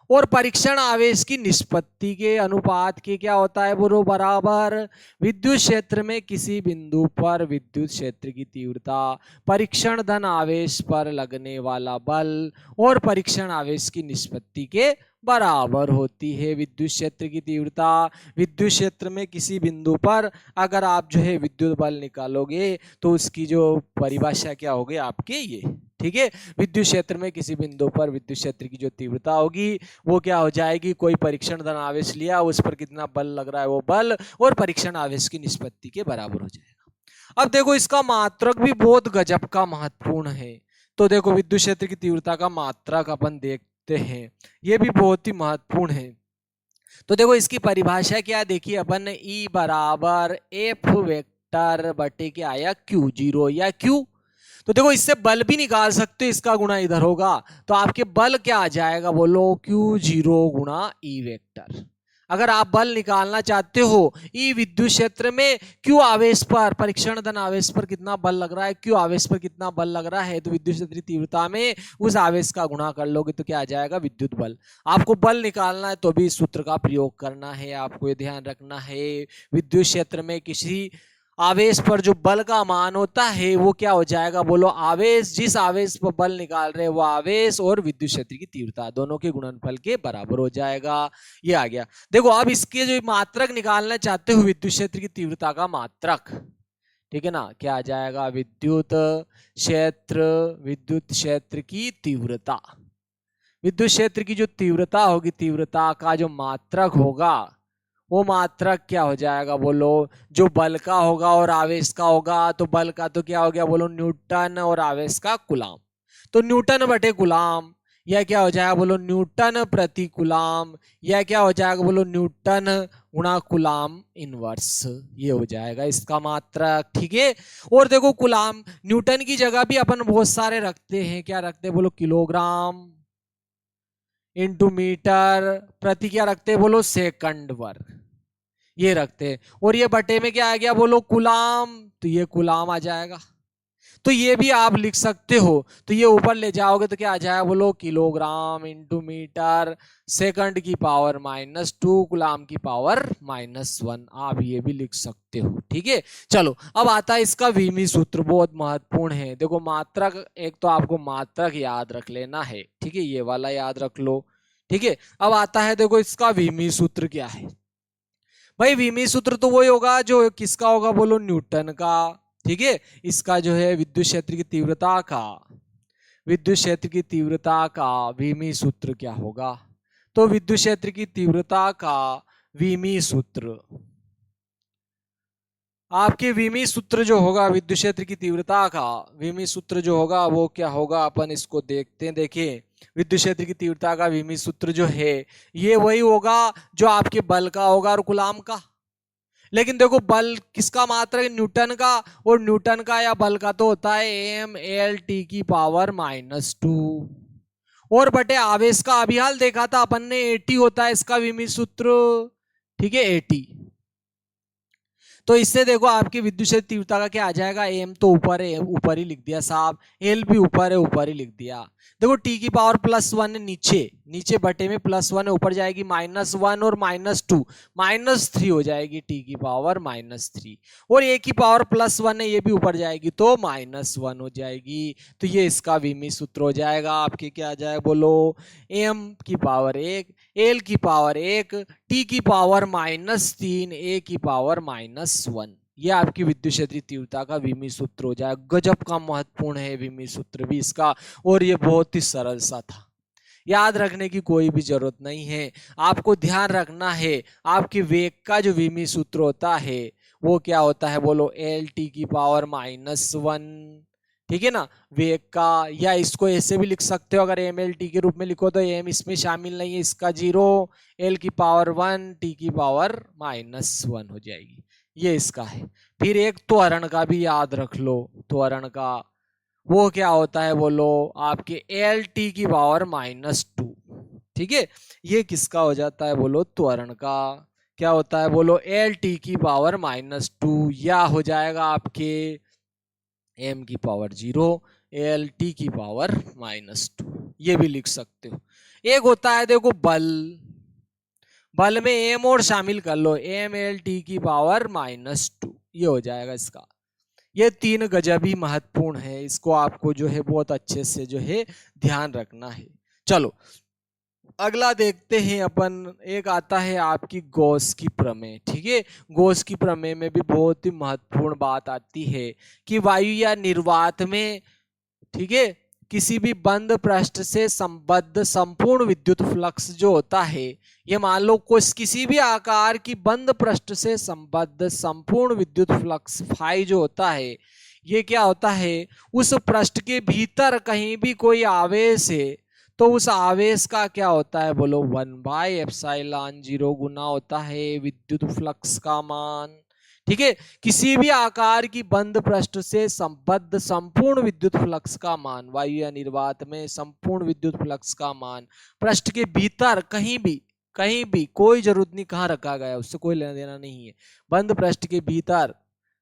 और परीक्षण आवेश की निष्पत्ति के अनुपात के क्या होता है? बोलो, बराबर। विद्युत क्षेत्र में किसी बिंदु पर विद्युत क्षेत्र की तीव्रता, परीक्षण धन आवेश पर लगने वाला बल और परीक्षण आवेश की निष्पत्ति के बराबर होती है विद्युत क्षेत्र की तीव्रता। विद्युत क्षेत्र में किसी बिंदु पर अगर आप जो है विद्युत बल निकालोगे तो उसकी जो परिभाषा क्या होगी आपके? ये, ठीक है। विद्युत क्षेत्र में किसी बिंदु पर विद्युत क्षेत्र की जो तीव्रता होगी वो क्या हो जाएगी? कोई परीक्षण धन आवेश लिया, उस पर कितना बल लग रहा है, वो बल और परीक्षण आवेश की निष्पत्ति के बराबर हो जाएगा। अब देखो, इसका मात्रक भी बहुत गजब का महत्वपूर्ण है। तो देखो, विद्युत क्षेत्र की तीव्रता का मात्रक अपन देखते हैं, ये भी बहुत ही महत्वपूर्ण है। तो देखो, इसकी परिभाषा क्या? देखिए अपन, E बराबर F वेक्टर बटे क्या आया? Q0 या Q। तो देखो, इससे बल भी निकाल सकते हो, इसका गुणा इधर होगा, तो आपके बल क्या आ जाएगा? बोलो, Q0 गुणा E वेक्टर। अगर आप बल निकालना चाहते हो ई विद्युत क्षेत्र में क्यू आवेश पर, परीक्षण धन आवेश पर कितना बल लग रहा है, क्यू आवेश पर कितना बल लग रहा है, तो विद्युत क्षेत्र तीव्रता में उस आवेश का गुणा कर लोगे तो क्या आ जाएगा? विद्युत बल। आपको बल निकालना है तो भी इस सूत्र का प्रयोग करना है, आपको ये ध्यान रखना है। विद्युत क्षेत्र में किसी आवेश पर जो बल का मान होता है वो क्या हो जाएगा? बोलो, आवेश, जिस आवेश पर बल निकाल रहे हैं वो आवेश और विद्युत क्षेत्र की तीव्रता दोनों के गुणनफल के बराबर हो जाएगा। ये आ गया। देखो, अब इसके जो मात्रक निकालना चाहते हो विद्युत क्षेत्र की तीव्रता का मात्रक, ठीक है ना, क्या आ जाएगा? विद्युत क्षेत्र की तीव्रता, विद्युत क्षेत्र की जो तीव्रता होगी, तीव्रता का जो मात्रक होगा वो मात्रक क्या हो जाएगा? बोलो, जो बल का होगा और आवेश का होगा, तो बल का तो क्या हो गया? बोलो, न्यूटन, और आवेश का कूलाम। तो न्यूटन बटे कूलाम, यह क्या हो जाएगा? बोलो, न्यूटन प्रति कूलाम। यह क्या हो जाएगा? बोलो, न्यूटन गुणा कूलाम इनवर्स। ये हो जाएगा इसका मात्रक, ठीक है। और देखो, कूलाम, न्यूटन की जगह भी अपन बहुत सारे रखते हैं, क्या रखते हैं? बोलो, किलोग्राम इंटू मीटर प्रति क्या रखते हैं? बोलो, सेकंड वर्ग, ये रखते हैं। और ये बटे में क्या आ गया? बोलो, कूलाम, तो ये कूलाम आ जाएगा। तो ये भी आप लिख सकते हो, तो ये ऊपर ले जाओगे तो क्या आ जाएगा? बोलो, किलोग्राम इंटू मीटर सेकंड की पावर -2 कूलाम की पावर -1। आप ये भी लिख सकते हो, ठीक है। चलो, अब आता है इसका वीमी सूत्र, बहुत महत्वपूर्ण है। देखो, मात्रक, एक तो आपको मात्रक याद रख लेना है, ठीक है, ये वाला याद रख लो, ठीक है, अब आता है देखो इसका विमी सूत्र क्या है। भाई विमी सूत्र तो वही होगा जो किसका होगा, बोलो न्यूटन का। ठीक है, इसका जो है विद्युत क्षेत्र की तीव्रता का, विद्युत क्षेत्र की तीव्रता का विमी सूत्र क्या होगा। तो विद्युत क्षेत्र की तीव्रता का विमी सूत्र, आपके विमी सूत्र जो होगा विद्युत क्षेत्र की तीव्रता का विमी सूत्र जो होगा वो क्या होगा, अपन इसको देखते हैं। देखिए विद्युत क्षेत्र की तीव्रता का विमी सूत्र जो है ये वही होगा जो आपके बल का होगा और कूलाम का। लेकिन देखो बल किसका मात्रक, न्यूटन का, और न्यूटन का या बल का तो होता है m_L_T⁻²। और बटे आवेश का अभी हाल देखा था अपन ने, AT होता है इसका विमी सूत्र। ठीक है, AT। तो इससे देखो आपकी विद्युत क्षेत्र तीव्रता का क्या आ जाएगा, एम तो ऊपर है ऊपर ही लिख दिया साहब, एल भी ऊपर है ऊपर ही लिख दिया। देखो टी की पावर +1 है नीचे, नीचे बटे में +1 है ऊपर जाएगी -1 और -2, -3 हो जाएगी टी की पावर -3, और ए की पावर +1 है ये भी ऊपर जाएगी तो -1 हो जाएगी। तो ये इसका विमी सूत्र हो जाएगा आपके, क्या आ जाएगा बोलो, एम की पावर 1, एल की पावर 1, टी की पावर -3, ए की पावर -1। ये आपकी विद्युत क्षेत्रीय तीव्रता का विमी सूत्र हो जाए। गजब का महत्वपूर्ण है विमी सूत्र भी इसका, और ये बहुत ही सरल सा था, याद रखने की कोई भी जरूरत नहीं है। आपको ध्यान रखना है आपके वेग का जो विमी सूत्र होता है वो क्या होता है बोलो, एल टी की पावर -1। ठीक है ना, वेग का, या इसको ऐसे भी लिख सकते हो, अगर एम एल टी के रूप में लिखो तो एम इसमें शामिल नहीं है, इसका 0, एल की पावर 1, टी की पावर -1 हो जाएगी। ये इसका है। फिर एक त्वरण का भी याद रख लो, त्वरण का वो क्या होता है बोलो, आपके एल टी की पावर -2। ठीक है, ये किसका हो जाता है बोलो, त्वरण का। क्या होता है बोलो, एल टी की पावर -2, या हो जाएगा आपके एम की पावर 0, एल टी की पावर -2, ये भी लिख सकते हो। एक होता है देखो बल, बल में एम और शामिल कर लो, एम एल टी की पावर -2, ये हो जाएगा इसका। ये तीन गजब ही महत्वपूर्ण है, इसको आपको जो है बहुत अच्छे से जो है ध्यान रखना है। चलो अगला देखते हैं अपन, एक आता है आपकी गॉस की प्रमेय। ठीक है, गॉस की प्रमेय में भी बहुत ही महत्वपूर्ण बात आती है कि वायु या निर्वात में, ठीक है, किसी भी बंद पृष्ठ से संबद्ध संपूर्ण विद्युत फ्लक्स जो होता है, ये मान लो किसी भी आकार की बंद पृष्ठ से संबद्ध संपूर्ण विद्युत फ्लक्स फाई जो होता है, ये क्या होता है, उस पृष्ठ के भीतर कहीं भी कोई आवेश है तो उस आवेश का क्या होता है बोलो, 1/ε0 गुना होता है विद्युत फ्लक्स का मान। ठीक है, किसी भी आकार की बंद पृष्ठ से संबद्ध संपूर्ण विद्युत फ्लक्स का मान, वायु या निर्वात में संपूर्ण विद्युत फ्लक्स का मान पृष्ठ के भीतर कहीं भी कोई जरूरत नहीं कहाँ रखा गया, उससे कोई लेना देना नहीं है, बंद पृष्ठ के भीतर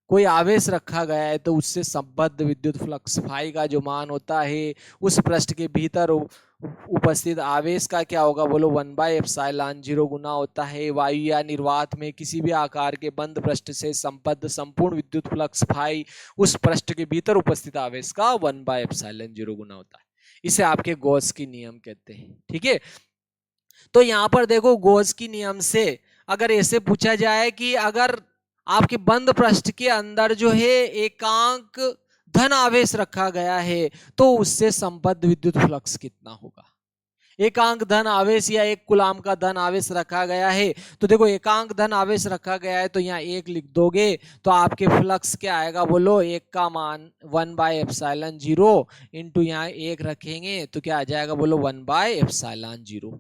कोई आवेश रखा गया है तो उससे संबद्ध विद्युत फ्लक्स फाई का जो मान होता है उस पृष्ठ के भीतर उपस्थित आवेश का क्या होगा बोलो, 1/ε0 गुना होता है वायु या निर्वात में किसी भी आकार के बंद पृष्ठ से संबद्ध संपूर्ण विद्युत फ्लक्स फाई उस पृष्ठ के भीतर उपस्थित आवेश का 1/ε0 गुना होता है। इसे आपके गॉस की नियम कहते हैं। ठीक है, तो यहां पर देखो गॉस की नियम से अगर ऐसे पूछा जाए कि अगर आपके बंद पृष्ठ के अंदर जो है एकांक धन आवेश रखा गया है तो उससे संबद्ध विद्युत फ्लक्स कितना होगा। एकांक धन आवेश या 1 कूलाम का धन आवेश रखा गया है, तो देखो एकांक धन आवेश रखा गया है तो यहाँ 1 लिख दोगे तो आपके फ्लक्स क्या आएगा बोलो, 1 का मान 1/ε0 इंटू यहाँ 1 रखेंगे तो क्या आ जाएगा बोलो 1/ε0।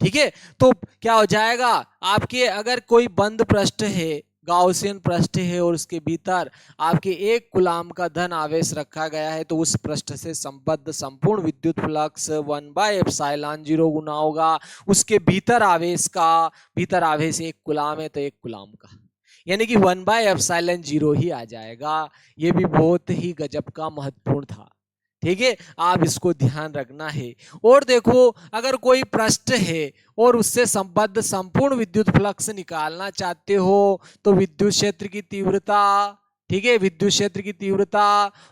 ठीक है, तो क्या हो जाएगा आपके, अगर कोई बंद पृष्ठ है, गाउसियन पृष्ठ है और उसके भीतर आपके 1 कूलाम का धन आवेश रखा गया है तो उस पृष्ठ से संबद्ध संपूर्ण विद्युत फ्लक्स 1/ε0 गुना होगा उसके भीतर आवेश का, भीतर आवेश 1 कूलाम है तो 1 कूलाम का, यानी कि 1/ε0 ही आ जाएगा। ये भी बहुत ही गजब का महत्वपूर्ण था। ठीक है, आप इसको ध्यान रखना है। और देखो अगर कोई पृष्ठ है और उससे संबद्ध संपूर्ण विद्युत फ्लक्स निकालना चाहते हो तो विद्युत क्षेत्र की तीव्रता, ठीक है, विद्युत क्षेत्र की तीव्रता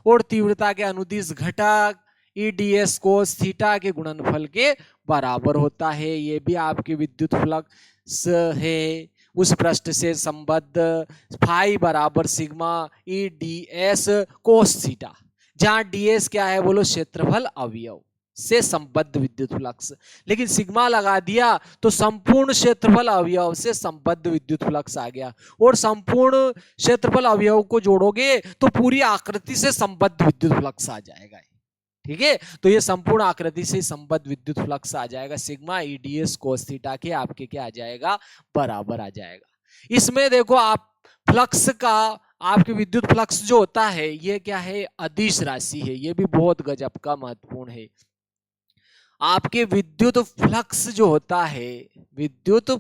और तीव्रता के अनुदिश घटक, E D S cos theta के गुणनफल के बराबर होता है। ये भी आपकी विद्युत फ्लक्स है। उस पृष्ठ से संबद्ध फाई बराबर sigma E D S cos theta, जहां डी एस क्या है बोलो, क्षेत्रफल अवयव से संबद्ध विद्युत फ्लक्स, लेकिन सिग्मा लगा दिया तो संपूर्ण क्षेत्रफल अवयव से संबद्ध विद्युत फ्लक्स आ गया, और संपूर्ण क्षेत्रफल अवयव को जोड़ोगे तो पूरी आकृति से संबद्ध विद्युत फ्लक्स आ जाएगा। ठीक है, तो ये संपूर्ण आकृति से संबद्ध विद्युत फ्लक्स आ जाएगा, sigma E D S cos theta के आपके क्या आ जाएगा, बराबर आ जाएगा। इसमें देखो आप फ्लक्स का, आपके विद्युत फ्लक्स जो होता है ये क्या है, अदिश राशि है। ये भी बहुत गजब का महत्वपूर्ण है। आपके विद्युत फ्लक्स जो होता है, विद्युत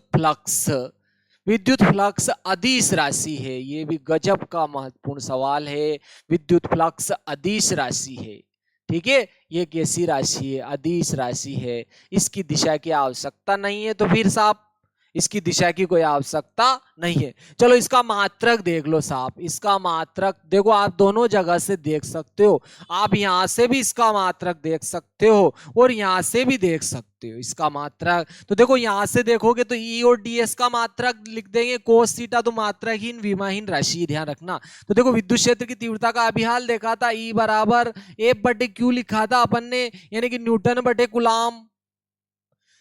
फ्लक्स अदिश राशि है। ये भी गजब का महत्वपूर्ण सवाल है। विद्युत फ्लक्स अदिश राशि है। ठीक है, ये कैसी राशि है, अदिश राशि है। इसकी दिशा की आवश्यकता नहीं है, तो फिर साहब इसकी दिशा की कोई आवश्यकता नहीं है। चलो इसका मात्रक देख लो साहब, इसका मात्रक देखो, आप दोनों जगह से देख सकते हो। आप यहां से भी इसका मात्रक देख सकते हो और यहां से भी देख सकते हो इसका मात्रक। तो देखो यहां से देखोगे तो ई और डी एस का मात्रक लिख देंगे, कोस थीटा तो मात्रकहीन विमाहीन राशि, ध्यान रखना। तो देखो विद्युत क्षेत्र की तीव्रता का अभिहाल देखा था, ई बराबर एफ बटे क्यू लिखा था अपन ने, यानी कि न्यूटन बटे कुलाम।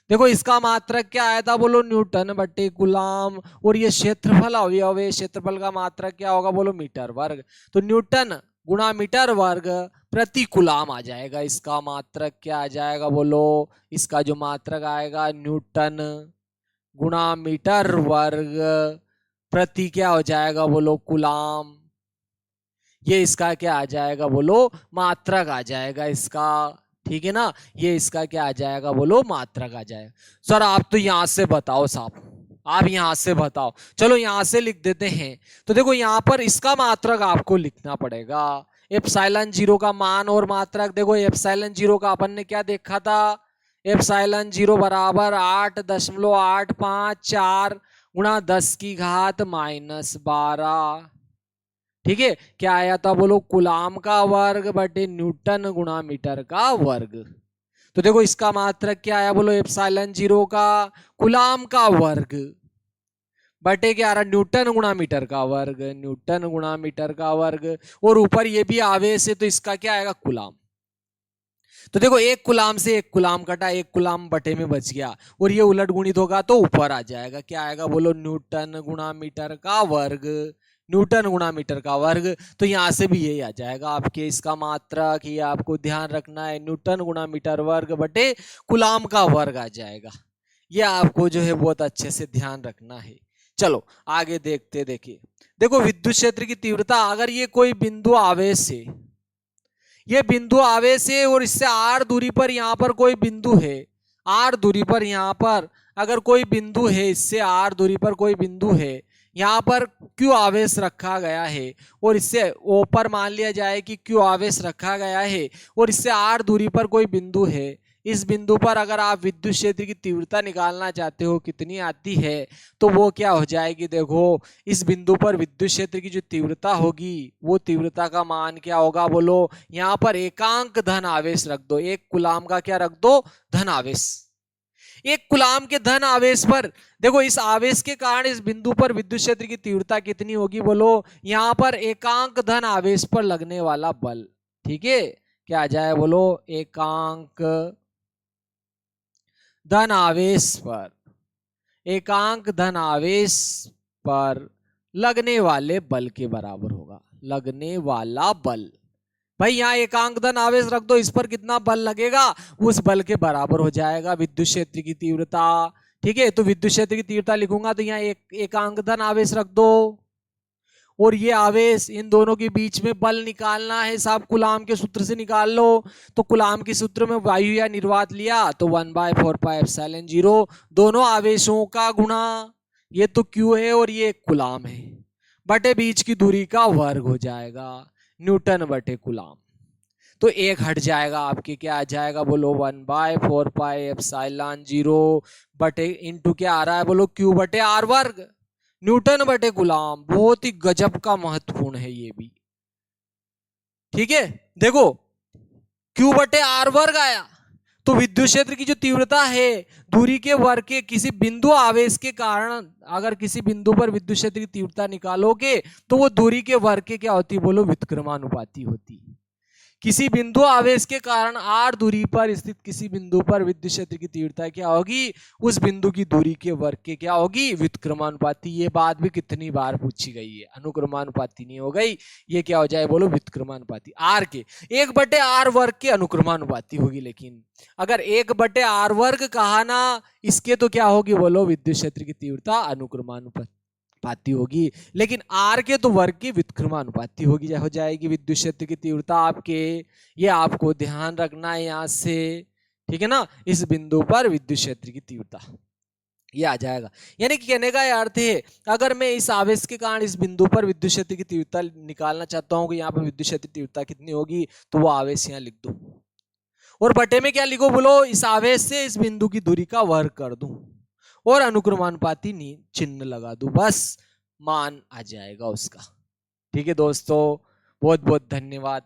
देखो इसका मात्रक क्या आया था बोलो, न्यूटन बटे कुलाम, और ये क्षेत्रफल अवयव है, क्षेत्रफल का मात्रक क्या होगा बोलो, मीटर वर्ग। तो न्यूटन गुणा मीटर वर्ग प्रति कुलाम आ जाएगा। इसका मात्रक क्या आ जाएगा बोलो, इसका जो मात्रक आएगा न्यूटन गुणा मीटर वर्ग प्रति क्या हो जाएगा बोलो, कुलाम। ये इसका क्या आ जाएगा बोलो, मात्रक आ जाएगा इसका। ठीक है ना, ये इसका क्या आ जाएगा बोलो, मात्रक आ जाएगा। सर आप तो यहां से बताओ साहब, आप यहां से बताओ। चलो यहां से लिख देते हैं। तो देखो यहां पर इसका मात्रक आपको लिखना पड़ेगा, एप्सिलॉन जीरो का मान और मात्रक। देखो एप्सिलॉन जीरो का अपन ने क्या देखा था, एप्सिलॉन जीरो बराबर 8.854 गुणा 10 की घात -12। ठीक है, क्या आया था बोलो, कुलाम का वर्ग बटे न्यूटन गुणा मीटर का वर्ग। तो देखो इसका मात्रक क्या आया बोलो, एप्सिलॉन जीरो का कुलाम का वर्ग बटे क्या आ रहा, न्यूटन गुणा मीटर का वर्ग, न्यूटन गुणा मीटर का वर्ग, और ऊपर ये भी आवेश है तो इसका क्या आएगा, कुलाम। तो देखो एक कुलाम से एक कुलाम कटा, एक कुलाम बटे में बच गया, और ये उलट गुणित होगा तो ऊपर आ जाएगा, क्या आएगा बोलो, न्यूटन गुणा मीटर का वर्ग, न्यूटन गुणा मीटर का वर्ग। तो यहां से भी यही आ जाएगा आपके, इसका मात्रक ये आपको ध्यान रखना है, न्यूटन गुणा मीटर वर्ग बटे कुलाम का वर्ग आ जाएगा। ये आपको जो है बहुत अच्छे से ध्यान रखना है। चलो आगे देखते, देखिए देखो विद्युत क्षेत्र की तीव्रता, अगर ये कोई बिंदु आवेश है, ये बिंदु आवेश है और इससे आर दूरी पर यहां पर कोई बिंदु है, आर दूरी पर यहां पर अगर कोई बिंदु है, इससे आर दूरी पर कोई बिंदु है, यहाँ पर क्यू आवेश रखा गया है, और इससे ऊपर मान लिया जाए कि क्यू आवेश रखा गया है, और इससे आर दूरी पर कोई बिंदु है। इस बिंदु पर अगर आप विद्युत क्षेत्र की तीव्रता निकालना चाहते हो कितनी आती है, तो वो क्या हो जाएगी, देखो इस बिंदु पर विद्युत क्षेत्र की जो तीव्रता होगी वो तीव्रता का मान क्या होगा बोलो, यहाँ पर एकांक धन आवेश रख दो, एक कुलाम का क्या रख दो, धन आवेश। एक कुलाम के धन आवेश पर देखो इस आवेश के कारण इस बिंदु पर विद्युत क्षेत्र की तीव्रता कितनी होगी बोलो, यहां पर एकांक धन आवेश पर लगने वाला बल। ठीक है, क्या आ जाए बोलो, एकांक धन आवेश पर, एकांक धन आवेश पर लगने वाले बल के बराबर होगा, लगने वाला बल। भाई यहाँ एकांक धन आवेश रख दो, इस पर कितना बल लगेगा, उस बल के बराबर हो जाएगा विद्युत क्षेत्र की तीव्रता। ठीक है, तो विद्युत क्षेत्र की तीव्रता लिखूंगा तो यहाँ एकांक धन आवेश रख दो, और ये आवेश, इन दोनों के बीच में बल निकालना है साहब, कुलाम के सूत्र से निकाल लो। तो कुलाम के सूत्र में वायु या निर्वात लिया तो 1/4πε0, दोनों आवेशों का गुणा, ये तो क्यू है और ये कुलाम है, बटे बीच की दूरी का वर्ग हो जाएगा, न्यूटन बटे कुलाम। तो एक हट जाएगा आपके, क्या आ जाएगा बोलो, 1/4πε0 बटे इंटू क्या आ रहा है बोलो, क्यू बटे आर वर्ग, न्यूटन बटे कुलाम। बहुत ही गजब का महत्वपूर्ण है ये भी। ठीक है, देखो Q बटे R वर्ग आया। तो विद्युत क्षेत्र की जो तीव्रता है दूरी के वर्ग के किसी बिंदु आवेश के कारण, अगर किसी बिंदु पर विद्युत क्षेत्र की तीव्रता निकालोगे तो वो दूरी के वर्ग के क्या होती है, बोलो व्युत्क्रमानुपाती होती है। किसी बिंदु आवेश के कारण r दूरी पर स्थित किसी बिंदु पर विद्युत क्षेत्र की तीव्रता क्या होगी, उस बिंदु की दूरी के वर्ग के क्या होगी, व्युत्क्रमानुपाती। ये बात भी कितनी बार पूछी गई है, अनुक्रमानुपाती नहीं हो गई, ये क्या हो जाए बोलो व्युत्क्रमानुपाती। r के 1/r वर्ग के अनुक्रमानुपाती होगी। लेकिन अगर 1/r वर्ग कहा ना इसके, तो क्या होगी बोलो, विद्युत क्षेत्र की तीव्रता अनुक्रमानुपाती पाती होगी। लेकिन आर के तो वर्ग की व्युत्क्रमानुपाती होगी, हो जाएगी विद्युत क्षेत्र की तीव्रता आपके। ये आपको ध्यान रखना है यहां से, ठीक है ना। इस बिंदु पर विद्युत क्षेत्र की तीव्रता ये आ जाएगा। यानी कि कहने का अर्थ है, अगर मैं इस आवेश के कारण इस बिंदु पर विद्युत क्षेत्र की तीव्रता निकालना चाहता हूं कि यहाँ पर विद्युत क्षेत्र तीव्रता कितनी होगी, तो वो आवेश यहाँ लिख दो और बटे में क्या लिखो बोलो, इस आवेश से इस बिंदु की दूरी का वर्ग कर दूं और अनुक्रमानुपाती चिन्ह लगा दूं, बस मान आ जाएगा उसका। ठीक है दोस्तों, बहुत बहुत धन्यवाद।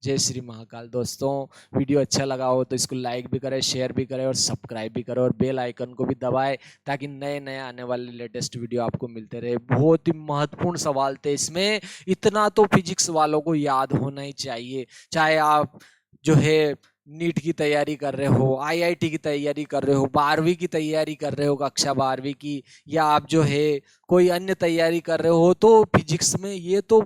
जय श्री महाकाल। दोस्तों वीडियो अच्छा लगा हो तो इसको लाइक भी करें, शेयर भी करें और सब्सक्राइब भी करें और बेल आइकन को भी दबाएं, ताकि नए नए आने वाले लेटेस्ट वीडियो आपको मिलते रहे। बहुत ही महत्वपूर्ण सवाल थे इसमें, इतना तो फिजिक्स वालों को याद होना ही चाहिए। चाहे आप जो है नीट की तैयारी कर रहे हो, आईआईटी की तैयारी कर रहे हो, 12वीं की तैयारी कर रहे हो, कक्षा 12वीं की, या आप जो है कोई अन्य तैयारी कर रहे हो, तो फिजिक्स में ये तो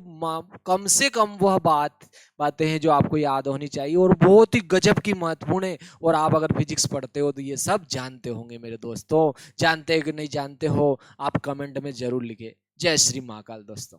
कम से कम वह बातें हैं जो आपको याद होनी चाहिए और बहुत ही गजब की महत्वपूर्ण है। और आप अगर फिजिक्स पढ़ते हो तो ये सब जानते होंगे मेरे दोस्तों। जानते हो कि नहीं जानते हो, आप कमेंट में जरूर लिखे। जय श्री महाकाल दोस्तों।